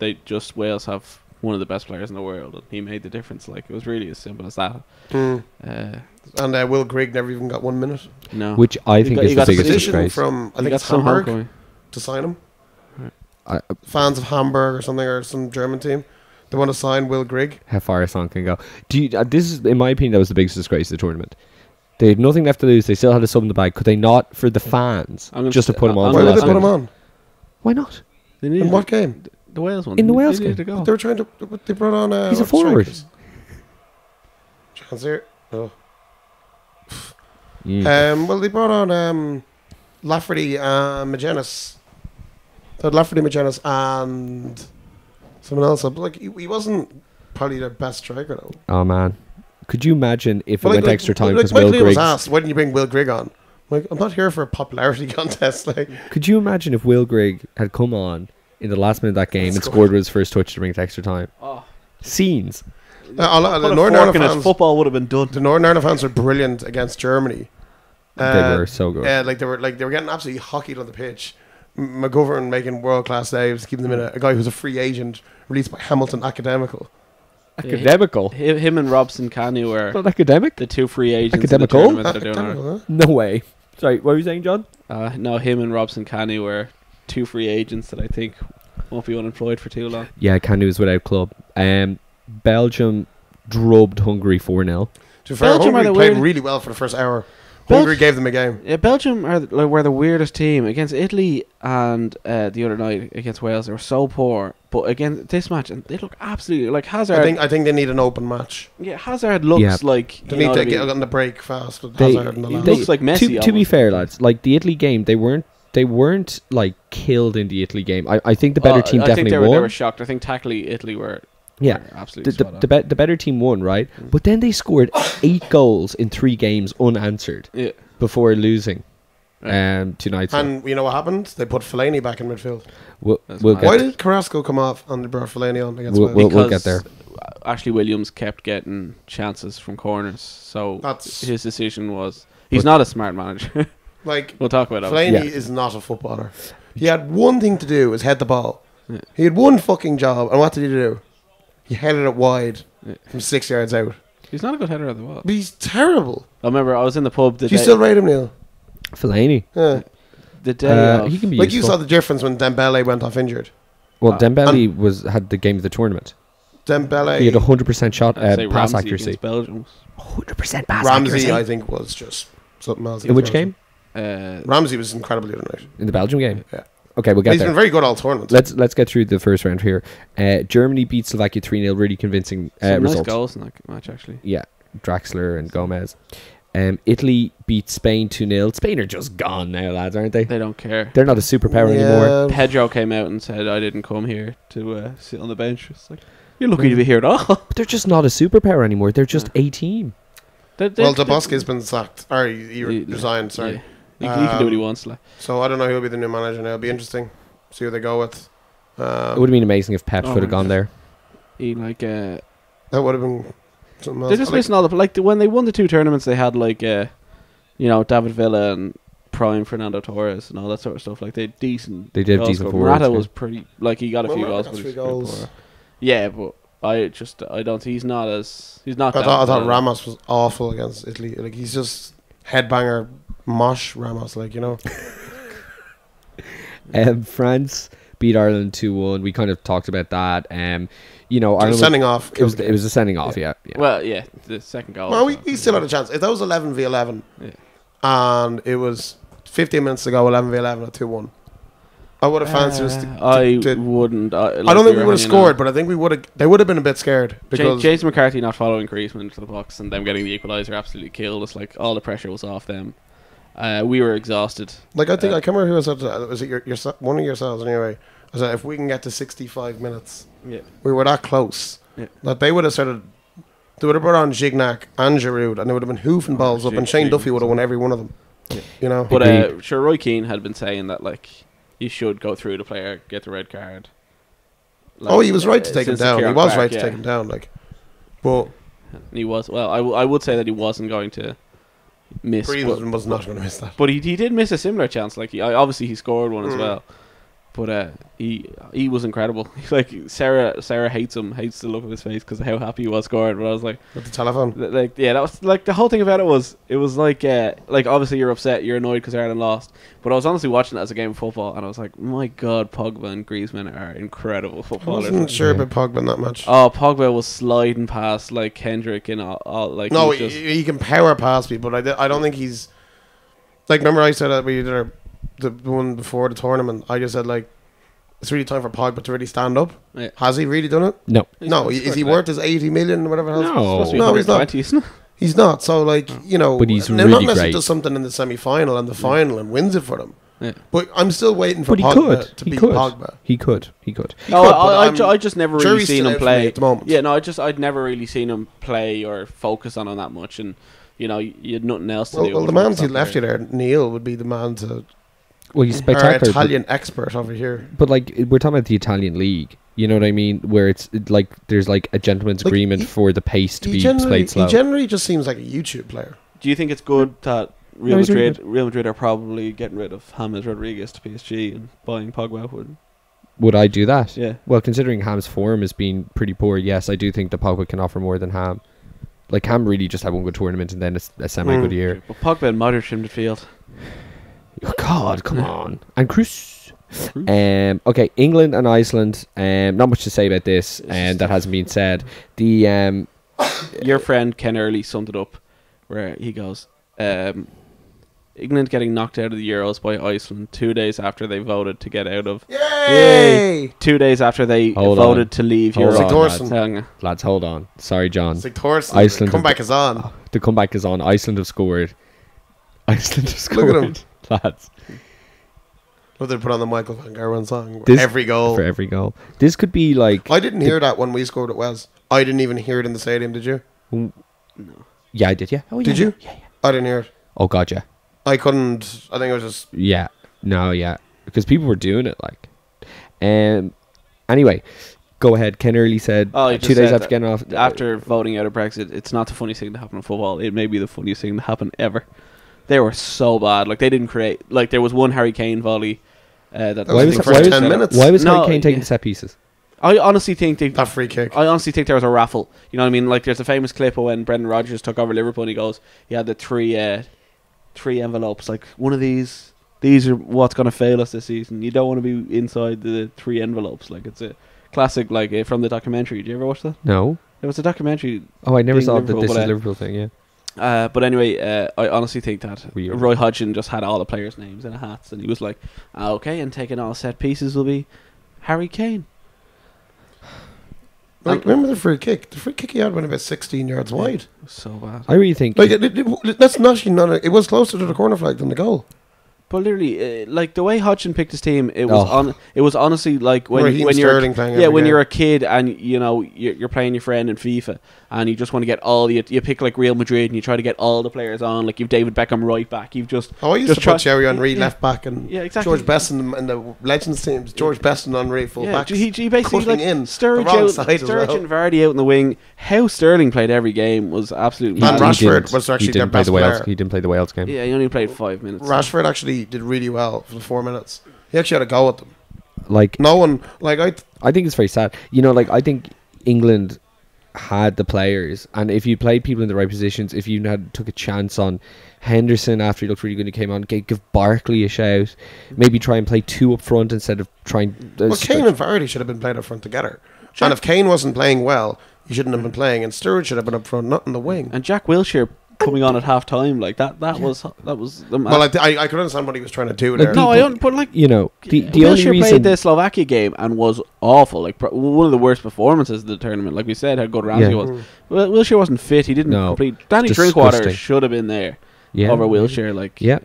they just Wales have one of the best players in the world, and he made the difference. Like it was really as simple as that. And Will Grigg never even got 1 minute. No, Which I think got- is he the got biggest Petition disgrace. from I He think got it's some Hamburg homecoming. to sign him. I- Fans of Hamburg or something, or some German team, they want to sign Will Grigg. How far a song can go. Do you, this is, in my opinion, that was the biggest disgrace of the tournament. They had nothing left to lose. They still had a sub in the bag. Could they not, for the fans, I'm gonna just to s- put him on? I'm for Why the would last they put him minute? on? Why not? They needed In what game? the Wales one. In the They Wales needed game. to go. They were trying to. They brought on. He's a what forward. strikers? Chance here. Oh. Mm. Well, they brought on Lafferty and Magennis. They had Lafferty, Magennis, and someone else. But like he wasn't probably their best striker though. Oh man, could you imagine if it But went extra time because Michael Will O'Neill was Griggs? asked, "Why didn't you bring Will Grigg on?" Like, I'm not here for a popularity contest. Like, Could you imagine if Will Grigg had come on in the last minute of that game and Scored. scored with his first touch to bring it to extra time? Oh, Scenes. a lot of put the a Northern fork Ireland in it, fans. football would have been done. The Northern Ireland fans are brilliant against Germany. They were so good. Like they were getting absolutely hockeyed on the pitch. McGovern making world class saves, keeping them in a guy who's a free agent released by Hamilton Academical. Academical. Him and Robson Kanu were Not academic. the two free agents Academical? in the tournament that are doing it. Academical, huh? No way. Sorry, what were you saying, John? No, him and Robson Kanu were two free agents that I think won't be unemployed for too long. Yeah, Canu is without club. Belgium drubbed Hungary 4-0. To be fair, Belgium Hungary are the played weird- really well for the first hour. Bel- Hungary gave them a game. Yeah, Belgium were the weirdest team against Italy, and the other night against Wales they were so poor. But again, this match, and they look absolutely like Hazard. I think they need an open match. Yeah, Hazard looks Yeah. like They you know need what to I mean? get on the break fast with They- Hazard and the he lads. looks like Messi. To be almost. fair, lads, like the Italy game, they weren't like killed in the Italy game. I think the better team I think definitely they were, won. They were shocked. I think tactically Italy were Yeah. were absolutely The, spot on. the better team won, right? But then they scored 8 goals in 3 games unanswered Yeah. before losing. 2 nights. And you know what happened? They put Fellaini back in midfield. We'll That's get mad. Why did Carrasco come off and they brought Fellaini on against Wales? we'll get there. Ashley Williams kept getting chances from corners, so That's- his decision was he's not a smart manager. Like, We'll talk about that. Fellaini Yeah. is not a footballer. He had one thing to do, was head the ball. Yeah. He had one fucking job, and what did he do? He headed it wide Yeah. from 6 yards out. He's not a good header at the ball. But he's terrible. I remember I was in the pub the Do you day, still rate him, Neil? Fellaini. Yeah. the day of, He can be Like, you useful. saw the difference when Dembele went off injured. Well, Dembele had the game of the tournament. Dembele, He had 100% shot I'd say pass Ramsey accuracy. against Belgium. 100% pass Ramsey, accuracy. I think, was just something else. In which game? Ramsey was incredible the other night. In the Belgium game. Yeah. Okay, we'll get He's there. been very good all tournament. Let's get through the first round here. Germany beat Slovakia 3-0, really convincing Some nice result. goals in that match, actually. Yeah, Draxler and Gomez. Italy beat Spain 2-0. Spain are just gone now, lads, aren't they? They don't care. They're not a superpower anymore. Pedro came out and said, "I didn't come here to sit on the bench." It's like, you're lucky to be here at all. But they're just not a superpower anymore. They're just a team. Well, Dabowski's been sacked. Or he resigned, sorry. Yeah. He can do what he wants. Like. So I don't know who'll be the new manager now. It'll be interesting. See who they go with. It would have been amazing if Pep could have gone there. He like That would have been something else. they're just missing all the when they won the 2 tournaments they had like David Villa and prime Fernando Torres and all that sort of stuff. Like they They did have goal decent scorer. forwards, Morata yeah. was pretty like he got a few Morata goals. got But he 3 was pretty goals. poor. Yeah, but I don't. He's not as he's not. I that thought bad. Ramos was awful against Italy. Like, he's just headbanger, mosh Ramos. Like, you know. France beat Ireland 2-1. We kind of talked about that. Ireland Sending off. It was a sending off. Yeah. Well, yeah, the second goal. Well, we still had a chance. If that was 11v11, Yeah. and it was 15 minutes to go, 11v11 at 2-1, I would have fancied us I to wouldn't. I don't think we would have scored, but I think we would have. They would have been a bit scared because James McCarthy not following Griezmann into the box and them getting the equaliser absolutely killed us. Like all the pressure was off them. We were exhausted. like I think I can't remember who was at. Was it one of yourselves anyway? I said if we can get to 65 minutes, Yeah. we were that close. Yeah. That they would have started. They would have brought on Gignac and Giroud, and they would have been hoofing balls up, and Shane Duffy would have won every one of them. Yeah. You know. But Agreed. sure, Roy Keane had been saying that like you should go through the player, get the red card. Like, Oh, he was right to take him since the down. He Kieran was Clark, right to yeah. take him down. Like, but He was. Well, I would say that he wasn't going to miss. But, Griezmann was not going to miss that. but he did miss a similar chance. Like obviously he scored one as well. But he was incredible. Like Sarah hates him, hates the look of his face because of how happy he was scoring. But I was like, With the telephone. like yeah, that was like the whole thing about it was like obviously you're upset, you're annoyed because Ireland lost. But I was honestly watching it as a game of football, and I was like, my God, Pogba and Griezmann are incredible I footballers. wasn't sure about Pogba in that match. Oh, Pogba was sliding past like Kendrick and all like No, he was just, he can power past people, but I don't think he's like. Remember, I said that we did the one before the tournament. I just said like it's really time for Pogba to really stand up. Yeah. Has he really done it? No. No, is he worth his 80 million or whatever? Else? No. supposed to be No, he's not. 120, isn't it? He's not. So like But he's now, really not unless he great. does something in the semi-final and the final and wins it for them. Yeah. But I'm still waiting for But he Pogba could. to He beat could. Pogba. He could. He No, could, but I just never really jury's seen still him out for me play. at the moment. Yeah, no, I'd never really seen him play or focus on him that much, and you had nothing else to do. Well, the but man focus who on left you player. there, Neil, would be the man to. Well, he's Our spectacular. but- Italian expert over here. But like we're talking about the Italian league, you know what I mean? Where like there's like a gentleman's Like, agreement he- for the pace to be He played slow. generally just seems like a YouTube player. Do you think it's good that Real No, he's really Madrid are probably getting rid of James Rodriguez to PSG and buying Pogba? Would I do that? Yeah. Well, considering Ham's form has been pretty poor, yes, I do think that Pogba can offer more than Ham. Like Ham really just had one good tournament and then a semi-good year. But Pogba and Modric in midfield. Oh God, come on. And Cruz. Okay, England and Iceland. Not much to say about this, and that hasn't been said. The Your friend Ken Early summed it up, where he goes, England getting knocked out of the Euros by Iceland 2 days after they voted to get out of. Yay! 2 days after they Hold voted on. to leave Hold Europe. on, Thorson. Hang on. lads, hold on. Sorry, John. It's like Thorson. Iceland Comeback have- is on. The comeback is on. Iceland have scored. Iceland have Look scored. at 'em. Lads, What they put on the Michael Van Gerwen song? This- Every goal. for every goal. This could be like. I didn't hear that when we scored at Wales. I didn't even hear it in the stadium. Did you? Yeah, I did. Yeah. Oh, yeah. Did you? Yeah, yeah. I didn't hear it. Oh God, yeah. I couldn't. I think it was just. Yeah. No, yeah. Because people were doing it, like. Anyway, go ahead. Ken Early said Oh, he 2 just days said after that getting off. after voting out of Brexit, it's not the funniest thing to happen in football. It may be the funniest thing to happen ever. They were so bad. Like, they didn't create. Like, there was one Harry Kane volley. That Why was, the why, first was, 10 minutes. why was No, Harry Kane taking yeah. set pieces? I honestly think That free kick. I honestly think there was a raffle. You know what I mean? Like, there's a famous clip of when Brendan Rodgers took over Liverpool and he goes, he had the three envelopes. Like, one of these are what's going to fail us this season. You don't want to be inside the 3 envelopes. Like, it's a classic, like, from the documentary. Did you ever watch that? No. It was a documentary. Oh, I never Being saw the Liverpool, This but, is Liverpool thing, yeah. But anyway, I honestly think that Weird. Roy Hodgson just had all the players' names in a hats, and he was like, okay, and taking all set pieces will be Harry Kane. Like, remember the free kick? The free kick he had went about 16 yards wide. It was so bad. I really think... Like, that's not. It was closer to the corner flag than the goal. But literally, like the way Hodgson picked his team, it was Oh. it was honestly like when Raheem you're Sterling playing every when game. you're a kid and you know you're playing your friend in FIFA and you just want to get all you pick like Real Madrid and you try to get all the players on, like you've David Beckham right back, you've just Oh, I used just to put try- Thierry Henry yeah. left back and Yeah, exactly. George Best in the Legends teams. George Best and Henry full yeah, backs. he basically cutting like in Sturridge the wrong out, side as Sturridge well. and Vardy out in the wing. How Sterling played every game was absolutely And mad. Rashford was actually he their didn't play best the Wales. player. He didn't play the Wales game. Yeah, he only played 5 minutes. Rashford actually did really well for the 4 minutes. He actually had a go at them. Like, No one, like, I think it's very sad. You know, like, I think England had the players, and if you played people in the right positions, if you took a chance on Henderson after he looked really good, he came on, give Barkley a shout, maybe try and play 2 up front instead of trying. well, Kane and Vardy should have been playing up front together. And if Kane wasn't playing well, he shouldn't have been playing, and Sturridge should have been up front, not in the wing. And Jack Wilshere coming on at half time, like that was the Well, I could understand what he was trying to do Like, there. no, I don't. But like, You know, the only Wilshere reason played the Slovakia game and was awful. Like one of the worst performances of the tournament. Like we said, how good Ramsey Yeah. was. Well, Wilshere wasn't fit. He didn't No. complete. Danny Disgusting. Drinkwater should have been there over Wilshere. Like Yeah.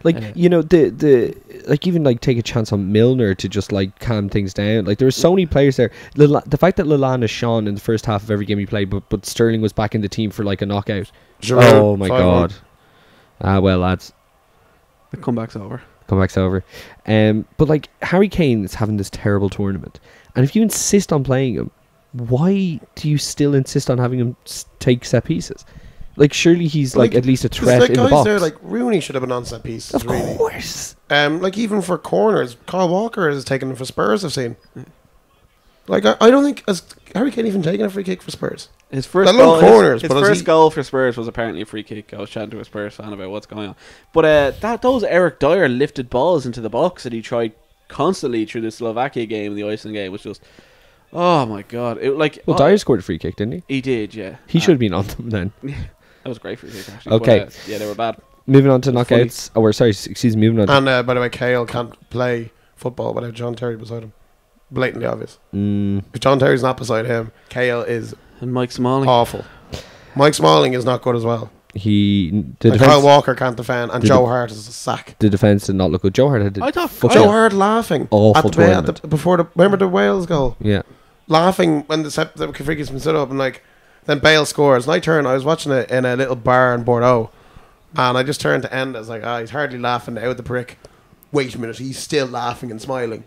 Like, Yeah. you know, the like even like take a chance on Milner to just like calm things down. Like, there were so many players there. The fact that Lallana shone in the first half of every game he played, but Sterling was back in the team for like a knockout. Giroud, Oh my 5-1. god. Well, lads, the comeback's over. comeback's over. But like, Harry Kane is having this terrible tournament, and if you insist on playing him, why do you still insist on having him take set pieces? Like, surely he's like at least a threat There's in the guys box. there, like Rooney should have been on set pieces. Of really. course. Like even for corners, Kyle Walker has taken them for Spurs. I've seen. Like I don't think has Harry Kane even taken a free kick for Spurs. His first Let alone goal, corners, his but as first he- goal for Spurs was apparently a free kick. I was chatting to a Spurs fan about what's going on. But those Eric Dyer lifted balls into the box that he tried constantly through the Slovakia game and the Iceland game was just, oh my god! It like Well, Dyer scored a free kick, didn't he? he did, yeah. He should have been on them then. That was great free kick actually. Okay. But, yeah, they were bad. Moving on to That's funny. knockouts. Oh, we're sorry. Excuse me. Moving on. And by the way, Kale can't play football without John Terry beside him. Blatantly obvious. If John Terry's not beside him, Kale is And Mike Smalling. awful. Mike Smalling is not good as well. The And Kyle defense. Walker can't defend, and The Joe de- Hart is a sack. The defense did not look good. Joe Hart had. I thought fucking- Joe Hart laughing Awful at the, tournament. before the remember the Wales goal, Yeah. laughing when the Kafrika's been stood up and like then Bale scores. And I was watching it in a little bar in Bordeaux, and I just turned to end. I was like, he's hardly laughing out the prick. Wait a minute, he's still laughing and smiling.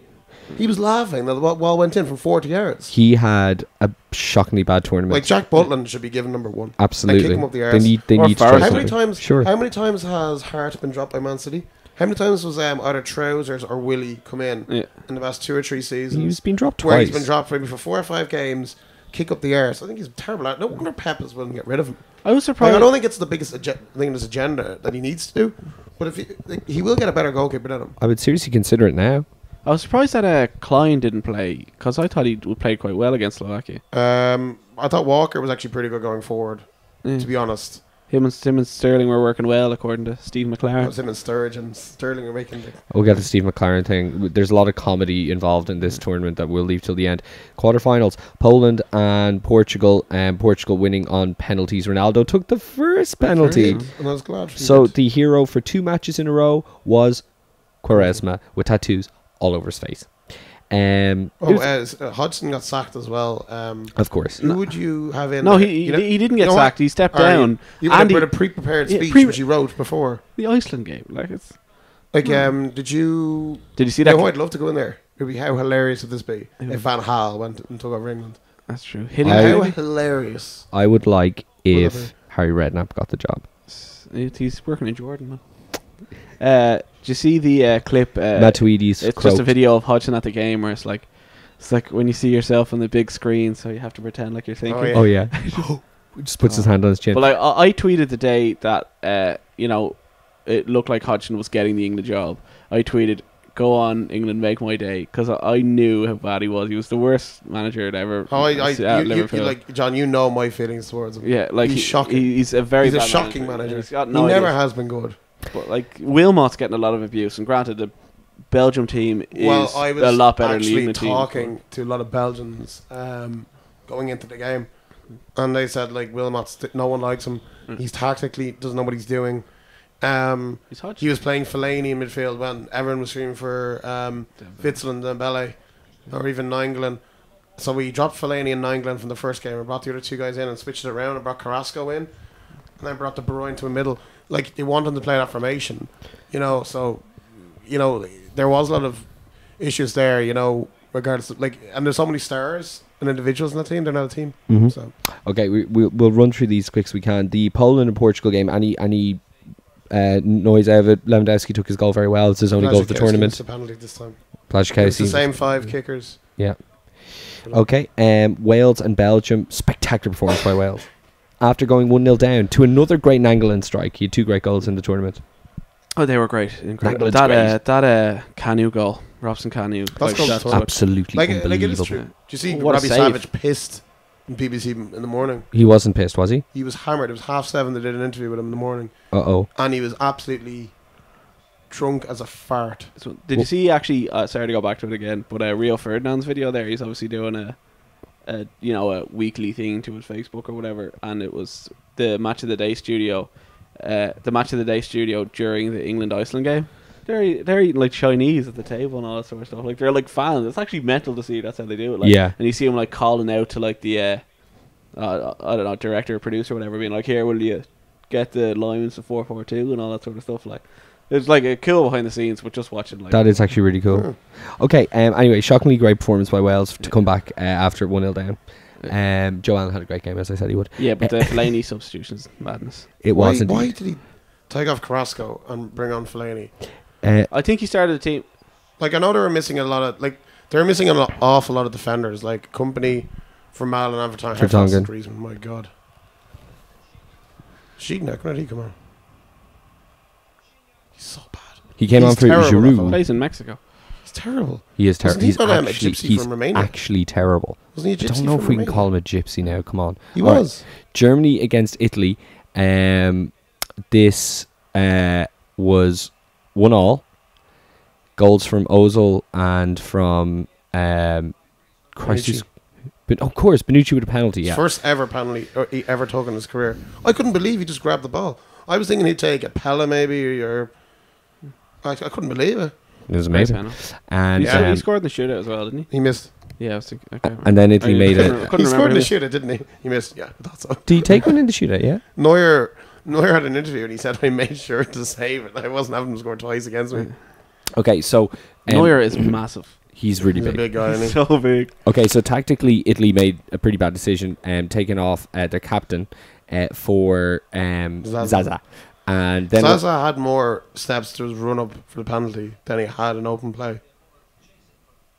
He was laughing. The ball went in from 40 yards. He had a shockingly bad tournament. Like Jack Butland should be given number 1. Absolutely. Like, kick him up the They arse. need. They Or need to Farrell. try How many something. times? Sure. How many times has Hart been dropped by Man City? How many times was either Trousers or Willie come in Yeah. in the past 2 or 3 seasons? He's been dropped where twice. he's been dropped maybe for 4 or 5 games, kick up the arse. I think he's terrible at it. No wonder Pep is willing to get rid of him. I was Like, surprised. I don't think it's the biggest thing in his agenda that he needs to do, but if he will get a better goalkeeper than him. I would seriously consider it now. I was surprised that Klein didn't play because I thought he played quite well against Slovakia. I thought Walker was actually pretty good going forward, Yeah. to be honest. Him and Sterling were working well according to Steve That McLaren. was him and Sturridge, and Sterling are making the We'll get the Steve McLaren thing. There's a lot of comedy involved in this tournament that we'll leave till the end. Quarterfinals: Poland and Portugal, and Portugal winning on penalties. Ronaldo took the first penalty. and I was glad. he So did. the hero for 2 matches in a row was Quaresma, with tattoos all over his face. It Oh, was- Hodgson got sacked as well. of course. Who would you have in? No, there? he You know- he didn't get you know what? sacked. He stepped Or down. You would Andy- have a pre-prepared Yeah, speech which he wrote before. The Iceland game, like it's. Like, did you? Did you see You that? know, I'd love to go in there. It'd be how hilarious would this be if Van Gaal went and took over England? That's true. Hitting. I- How maybe? hilarious! I would like if Whatever. Harry Redknapp got the job. He's working in Jordan, man. Did you see the clip? Matuidi's It's croaked. just a video of Hodgson at the game where it's like when you see yourself on the big screen, so you have to pretend like you're thinking. yeah. Oh yeah. Just puts his hand on his chin. But like I tweeted the day that it looked like Hodgson was getting the England job. I tweeted, "Go on, England, make my day," because I knew how bad he was. He was the worst manager I'd ever. Oh, at you Liverpool. like John. You know my feelings towards him. Yeah, like he's shocking. He's a very He's a bad shocking manager. He's got He no never ideas. has been good. But like Wilmot's getting a lot of abuse, and granted, the Belgium team is Well, I was a lot better than the actually England team. talking to a lot of Belgians going into the game, and they said like Wilmot's no one likes him. He's tactically doesn't know what he's doing. He's Hodgson. He was playing Fellaini in midfield when everyone was screaming for Witsel and Dembele, or even Nainggolan. So we dropped Fellaini and Nainggolan from the first game and brought the other two guys in and switched it around and brought Carrasco in, and then brought De Bruyne to a middle. Like they want him to play that formation, So, there was a lot of issues there, regardless of, and there's so many stars and individuals in the team. They're not a team. Mhm. So Okay, we'll run through these quick as we can. The Poland and Portugal game. Any noise out of it? Lewandowski took his goal very well. It's his only goal of the Blaszczykowski tournament. missed a penalty this time. Blaszczykowski It's the seems- same five kickers. Yeah. Okay. Wales and Belgium. Spectacular performance by Wales. After going 1-0 down to another great Nainggolan strike. He had 2 great goals in the tournament. Oh, they were great. Incredible. Nainggolan's That Canu goal, Robson Canu. That's goal that's to what- Absolutely Like it is unbelievable. true. Do you see What a Robbie save. Savage pissed in BBC in the morning? He wasn't pissed, was he? He was hammered. It was 7:30. They did an interview with him in the morning, Uh-oh. and he was absolutely drunk as a fart. So, did you see actually? Sorry to go back to it again, but Rio Ferdinand's video there. He's obviously doing a weekly thing to his Facebook or whatever, and it was the match of the day studio. The match of the day studio during the England Iceland game. They're eating like Chinese at the table and all that sort of stuff. Like they're like fans. It's actually mental to see. That's how they do it. Like, Yeah. And you see him like calling out to like the I don't know, director or producer or whatever, being like, "Here, will you get the lines to 4-4-2 and all that sort of stuff." Like it's like a cool behind the scenes, but just watching like That is actually really cool. Okay, anyway, shockingly great performance by Wales to come back after 1-0 down. Joe Allen had a great game, as I said he would. yeah, but the Fellaini substitution's madness. It Why, was why indeed. did he take off Carrasco and bring on Fellaini? I think he started the team. Like I know they were missing a lot of they're missing an awful lot of defenders, like Company, Vermaelen and Vertonghen. Vertonghen. Griezmann, my God. Sheehan, when did he come on? He's so bad. He came He's on for terrible, that Giroud. fella. Plays in Mexico. He's terrible. He is terrible. Wasn't he He's from, a actually, gypsy he's from Romania? actually terrible. Wasn't he a I gypsy don't know from if we can Romania? call him a gypsy now. Come on. He All right. was. Germany against Italy. This was 1-1. Goals from Ozil and from Christ. Bonucci. But of course, Bonucci with a penalty. Yeah. First ever penalty he ever took in his career. I couldn't believe he just grabbed the ball. I was thinking he'd take a Pella maybe or I couldn't believe it. It was Great amazing. panel. And He scored in the shootout as well, didn't He missed. he? Yeah, I was thinking. Okay. and then Italy I made couldn't- it. couldn't He scored in remember the who- shootout, didn't he? He missed. Yeah, I thought so. Did he take one in the shootout? Yeah. Neuer had an interview and he said I made sure to save it. I wasn't having him score twice against me. Okay, so Neuer is massive. he's really He's a big. big guy, isn't he? So big. Okay, so tactically, Italy made a pretty bad decision, taking off their captain for Zaza. And then Zaza had more steps to his run up for the penalty than he had in open play.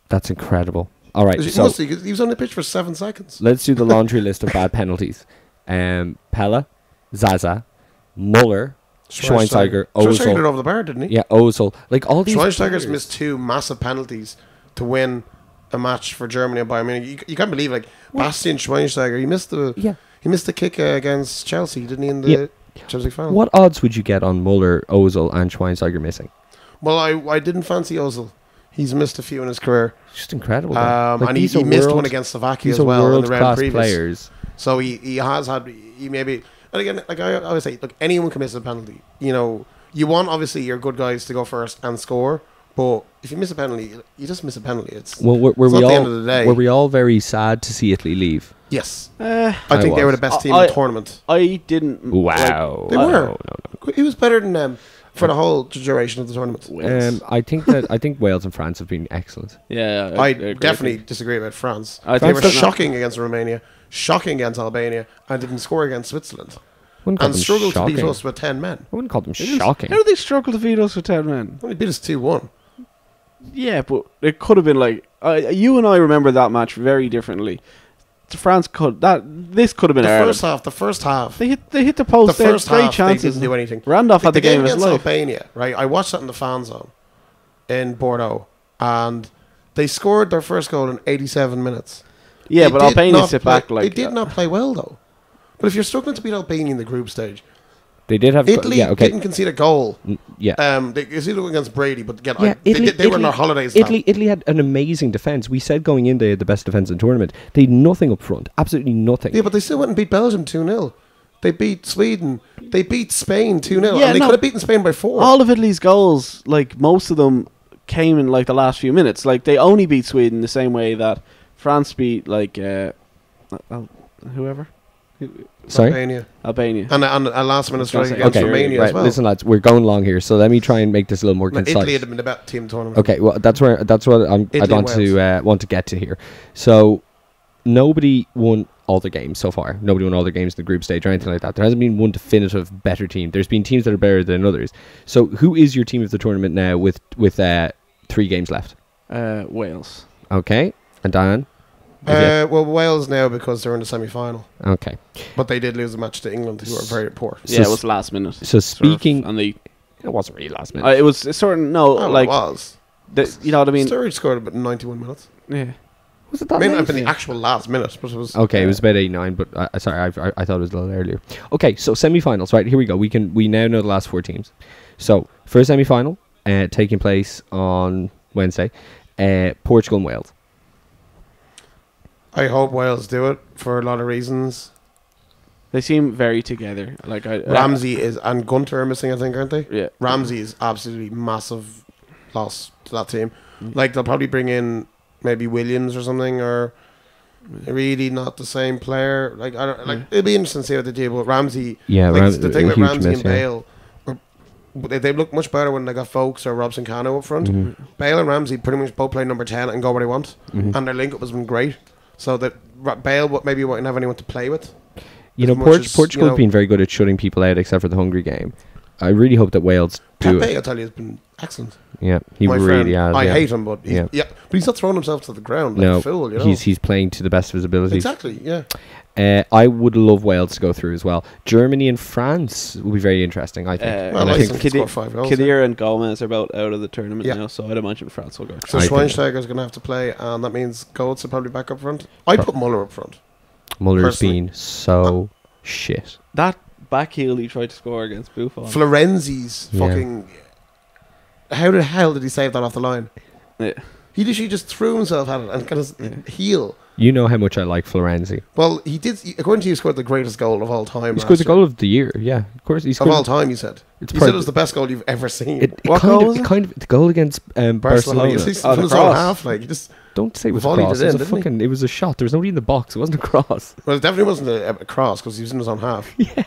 that's incredible. All right, He so must, 'cause he was on the pitch for 7 seconds. let's do the laundry list of bad penalties. Pella, Zaza, Muller, Schweinsteiger, Schweinsteiger Ozil. over the bar, didn't he? Yeah, Ozil. Like all these Schweinsteiger's players. missed 2 massive penalties to win a match for Germany and Bayern Munich. You can't believe Bastian Schweinsteiger. He missed the kick against Chelsea, didn't he? In the Yeah. Champions League final. What odds would you get on Muller, Ozil, and Schweinsteiger missing? Well, I didn't fancy Ozil. He's missed a few in his career, It's just incredible. though. Like, and he these are missed world- one against Slovakia These as are well in the round world-class previous. players. So he has had he maybe and again like I always say, look, anyone can miss a penalty. You want obviously your good guys to go first and score, But if you miss a penalty, you just miss a penalty. It's Well, were it's we not the all end of the day. were we all very sad to see Italy leave? Yes, Uh, I think they were was. the best team in the tournament. I didn't. Wow, They were. No. He was better than them for the whole duration of the tournament. I think Wales and France have been excellent. Yeah, I agree. definitely disagree about France. I They think were France- shocking against Romania, shocking against Albania, and didn't score against Switzerland. Wouldn't call And them struggled to beat shocking. us with 10 men. I wouldn't call them It is- shocking. How did they struggle to beat us with 10 men? Only beat us 2-1. Yeah, but it could have been like you and I remember that match very differently. France this could have been Ireland. The first half. They hit the post. The They had first great half, chances. they didn't do anything. Randolph had the game of his against life. Albania, right? I watched that in the fan zone in Bordeaux, and they scored their first goal in 87 minutes. Yeah, They but did Albania not sit play- back like they did not play well though. But if you're struggling to beat Albania in the group stage, They did have Italy yeah, okay. didn't concede a goal. Yeah. They conceded against Brady, but again, Yeah, they were on their holidays. Italy had an amazing defense. We said going in they had the best defense in the tournament. They had nothing up front, absolutely nothing. Yeah, but they still went and beat Belgium 2-0. They beat Sweden. They beat Spain 2-0. Yeah, and they no. could have beaten Spain by 4. all of Italy's goals, like most of them, came in like the last few minutes. Like they only beat Sweden the same way that France beat like whoever. Sorry. Albania. Albania. And a last minute strike Okay, against Okay, Romania right. as well. Listen, lads, we're going long here, so let me try and make this a little more No, concise. Italy had been the best team tournament. Okay, well, that's what I'd Italy want to get to here. So, nobody won all the games so far. Nobody won all the games in the group stage or anything like that. There hasn't been one definitive better team. There's been teams that are better than others. So, who is your team of the tournament now with 3 games left? Wales. Okay, and Diane. Well, Wales now because they're in the semi-final. Okay. But they did lose a match to England, who are very poor. So Yeah, it was last minute. So speaking, and they, it wasn't really last minute. it was sort of no, Oh, like it was. you know what I mean. Sturridge scored about 91 minutes. Yeah. Was it It that may not late? have been the actual last minute, but it was. Okay, it was about 89, but sorry, I thought it was a little earlier. Okay, so semi-finals, right? Here we go. We now know the last 4 teams. So first semi-final, taking place on Wednesday, Portugal and Wales. I hope Wales do it for a lot of reasons. They seem very together. Like Ramsey is and Gunter are missing, I think, aren't they? Yeah. Ramsey is absolutely massive loss to that team. Like they'll probably bring in maybe Williams or something, or really not the same player. Like I don't like. It'll be interesting to see what they do. But Ramsey, Yeah, like, the thing a with huge Ramsey miss, and yeah. Bale, they look much better when they got Folks or Robson Cano up front. Mm-hmm. Bale and Ramsey pretty much both play number 10 and go where they want, and their link up has been great. So that Bale maybe won't have anyone to play with. You know, As much as, Portugal you have know- been very good at shutting people out, except for the Hungary game. I really hope that Wales do Pepe, it. I tell you, has been excellent. Yeah, he My really friend. has. I yeah. hate him, but Yeah. but he's not throwing himself to the ground like No, a fool. You know? he's playing to the best of his abilities. exactly, yeah. I would love Wales to go through as well. Germany and France will be very interesting, I think. Well, and I Iceland think scored 5 goals. Kadir and Gomez are about out of the tournament Yeah. now, so I'd imagine France will go. So I think- Schweinsteiger's going to have to play, and that means Goetz will probably back up front. I put Muller up front. Muller's personally- been so shit. That back heel he tried to score against Buffon. Florenzi's Yeah. fucking. How the hell did he save that off the line? Yeah. He literally just threw himself at it and kind of heel. You know how much I like Florenzi. Well, he did. According to you, he scored the greatest goal of all time. He scored the last year. goal of the year. Yeah, of course. He of scored all time. You said. It's You part said of it was the best goal you've ever seen. It What kind goal of, was it it? kind of the goal against Barcelona. He's Oh, from the his own cross. half. Like, you just. Don't say it was a Volleyed cross. it It was in, a didn't he? fucking. It was a shot. There was nobody in the box. It wasn't a cross. Well, it definitely wasn't a cross because he was in his own half. Yeah.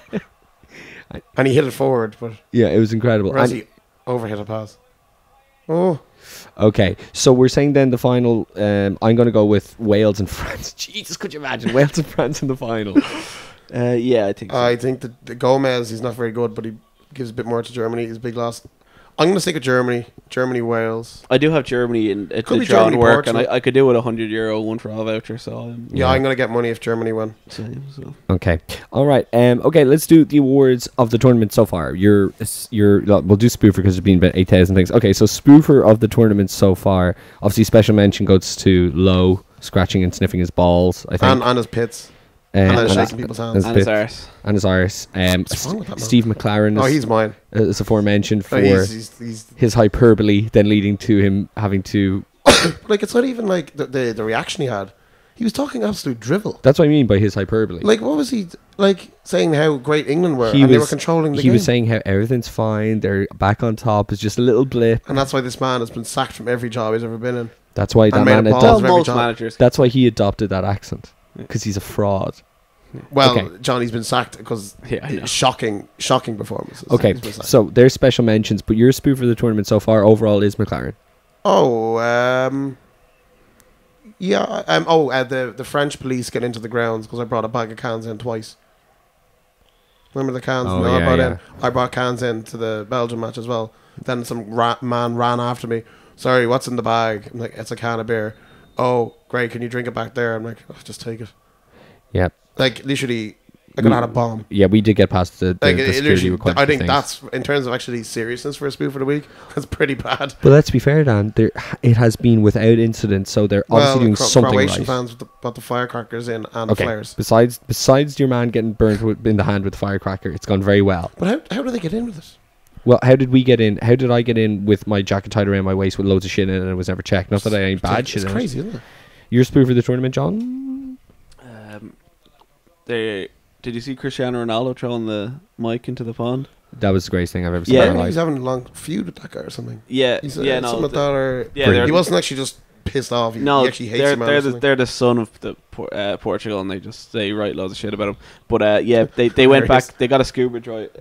And he hit it forward, but Yeah, it was incredible. whereas And- he overhit a pass. Oh, Okay, so we're saying then the final. I'm going to go with Wales and France. Jesus, could you imagine Wales and France in the final? Yeah, I think so. I think that the Gomez, he's not very good, but he gives a bit more to Germany. He's a big loss. I'm going to stick with Germany. Germany, Wales. I do have Germany in Could the be draw and Germany, work, and Portugal. I could do with €100 one for all voucher. So Yeah, I'm going to get money if Germany win. so. Okay, all right. Okay, let's do the awards of the tournament so far. We'll do spoofer because there's been about 8,000 things. Okay, so spoofer of the tournament so far. Obviously, special mention goes to Lowe scratching and sniffing his balls. I think. And his pits. And then shaking people's hands. And his arse. And his arse. What's wrong with that man? Steve McLaren. Oh, is- he's mine. is aforementioned for Oh, he's his hyperbole, then leading to him having to. like, it's not even like the reaction he had. He was talking absolute drivel. That's what I mean by his hyperbole. Like, what was he like saying? How great England were, He and they were was- controlling the he game. was saying how everything's fine. They're back on top. It's just a little blip. And that's why this man has been sacked from every job he's ever been in. That's why that And made man a ball Well, of every most job. managers. That's why he adopted that accent, because he's a fraud. Well, Okay. Johnny's been sacked because Yeah, I know. shocking performances. Okay, He's been sacked. so there's special mentions, but your spoof for the tournament so far overall is McLaren. Oh, yeah. The French police get into the grounds because I brought a bag of cans in twice. Remember the cans? Oh, I yeah, brought yeah. in. I brought cans in to the Belgium match as well. Then some man ran after me. Sorry, what's in the bag? I'm like, it's a can of beer. Oh, great. Can you drink it back there? I'm like, oh, just take it. Yeah, Like, literally, I could have had a bomb. yeah, we did get past the Like, the it security literally, requirements. I think things. that's, in terms of actually seriousness for a spoof of the week, that's pretty bad. But let's be fair, Dan. It has been without incident, so they're obviously doing something Croatian right. fans with the firecrackers in and Okay. flares. Besides your man getting burnt in the hand with the firecracker, it's gone very well. But how do they get in with it? Well, how did we get in? How did I get in with my jacket tied around my waist with loads of shit in it and it was never checked? Not that I ain't bad shit It's in crazy, isn't it? it. Your spoof for the tournament, John? Did you see Cristiano Ronaldo throwing the mic into the pond? That was the greatest thing I've ever seen Yeah. in Apparently my he's life. having a long feud with that guy or something. Yeah, He's yeah, no, something like that, or yeah, they're- he wasn't actually just pissed off. He actually hates him. they're the son of the Portugal, and they just say write loads of shit about him. But yeah, they went Hilarious. back. They got a scuba diver.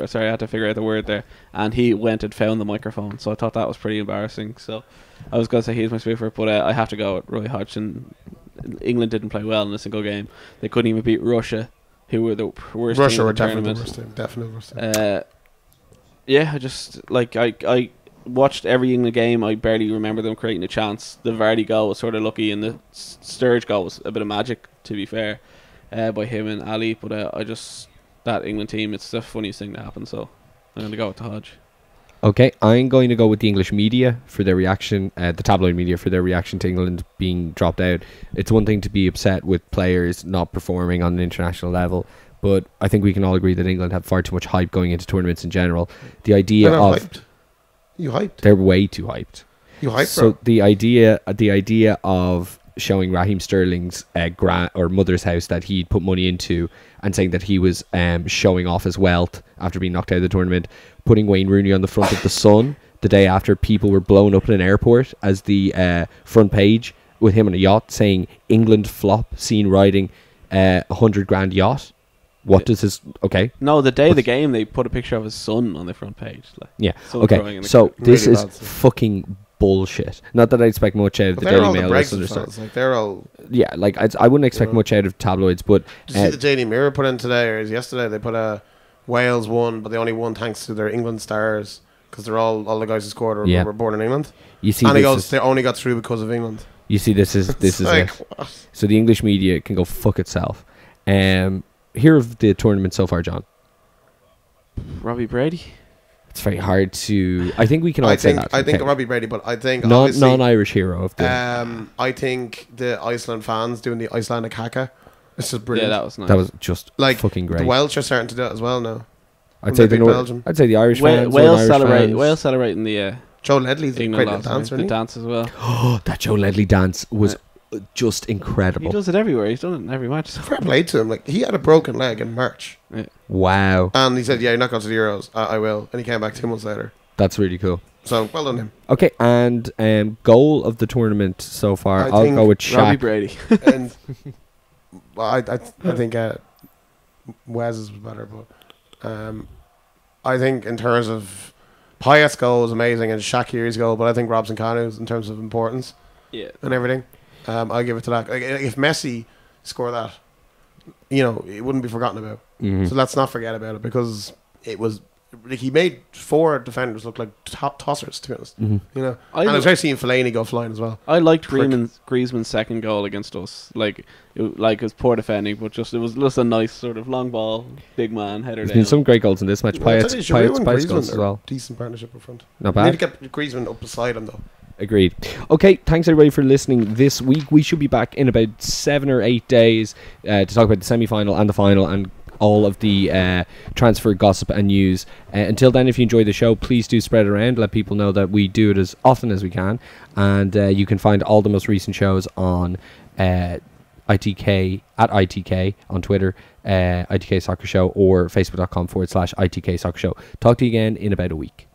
Sorry, I had to figure out the word there, and he went and found the microphone. So I thought that was pretty embarrassing. So I was gonna say he's my spoofer, but I have to go with Roy Hodgson. England didn't play well in a single game. They couldn't even beat Russia, who were the worst Russia team were in the definitely the tournament. worst team. Definitely the worst team. Yeah, I just like I watched every England game. I barely remember them creating a chance. The Vardy goal was sort of lucky, and the Sturridge goal was a bit of magic, to be fair, by him and Ali. But I just that England team, it's the funniest thing to happen. So I'm going to go with the Hodge. Okay, I'm going to go with the English media for their reaction, the tabloid media for their reaction to England being dropped out. It's one thing to be upset with players not performing on an international level, but I think we can all agree that England have far too much hype going into tournaments in general. The idea They're not of hyped. You hyped. they're way too hyped. You hyped, So bro. the idea of showing Raheem Sterling's or mother's house that he'd put money into and saying that he was showing off his wealth after being knocked out of the tournament, putting Wayne Rooney on the front of the Sun the day after people were blown up in an airport as the front page with him on a yacht saying England flop seen riding $100,000 yacht. What does his No, the day of the game, they put a picture of his son on the front page. Like, yeah son crying in okay the so clip. this Really is bad stuff. fucking bullshit. Not that I expect much out of But the they're Daily all the Mail. This Brexit understand. fans. Like, they're all. Yeah, like I wouldn't expect Yeah. much out of tabloids, but Did you see the Daily Mirror put in today or yesterday? They put Wales won, but they only won thanks to their England stars because they're all the guys who scored Yeah. were born in England. you see And he this goes, is, they only got through because of England. you see this is like, it. what? So the English media can go fuck itself. Here of the tournament so far, John. Robbie Brady. It's very hard to. I think we can all say that. I think okay. Robbie Brady, but I think obviously, non-Irish hero of the. I think the Iceland fans doing the Icelandic haka. It's just Yeah, brilliant. that was nice. that was just like fucking great. The Welsh are starting to do it as well now. I'd when say they the beat Belgium. I'd say the Irish fans. Wales Irish celebrate. fans. Wales celebrating the Joe Ledley's a England great little loss. dancer, The isn't he? dance as well. Oh, that Joe Ledley dance was just He incredible. does it everywhere. He's done it in every match. So. Fair play to him. Like, he had a broken leg in March, Wow, and he said, "Yeah, you're not going to the Euros. I will." And he came back 2 months later. that's really cool. So well done him. Okay, and goal of the tournament so far, I'll think go with Robbie Shaq. Brady. And well, I think Wes was better, but I think in terms of Payet's goal was amazing and Shaqiri's goal, but I think Robson Kanu's in terms of importance Yeah. and everything, I'll give it to that. Like, if Messi scored that, it wouldn't be forgotten about. Mhm. So let's not forget about it because it was. Like, he made 4 defenders look like top tossers, to be honest. Mhm. I And I was lo- actually seeing Fellaini go flying as well. I liked Prick. Griezmann's second goal against us. Like it was poor defending, but it was just a nice sort of long ball, big man header There's down. been some great goals in this match. Well, I tell Payet's you, Giroud and goals Griezmann as are well. decent partnership up front. Not We need bad. to get Griezmann up beside him though. Agreed. Okay, thanks everybody for listening this week. We should be back in about 7 or 8 days to talk about the semi-final and the final and all of the transfer gossip and news. Until then, if you enjoy the show, please do spread it around. Let people know that we do it as often as we can. And you can find all the most recent shows on ITK, at ITK on Twitter, ITK Soccer Show, or facebook.com/ITK Soccer Show. Talk to you again in about a week.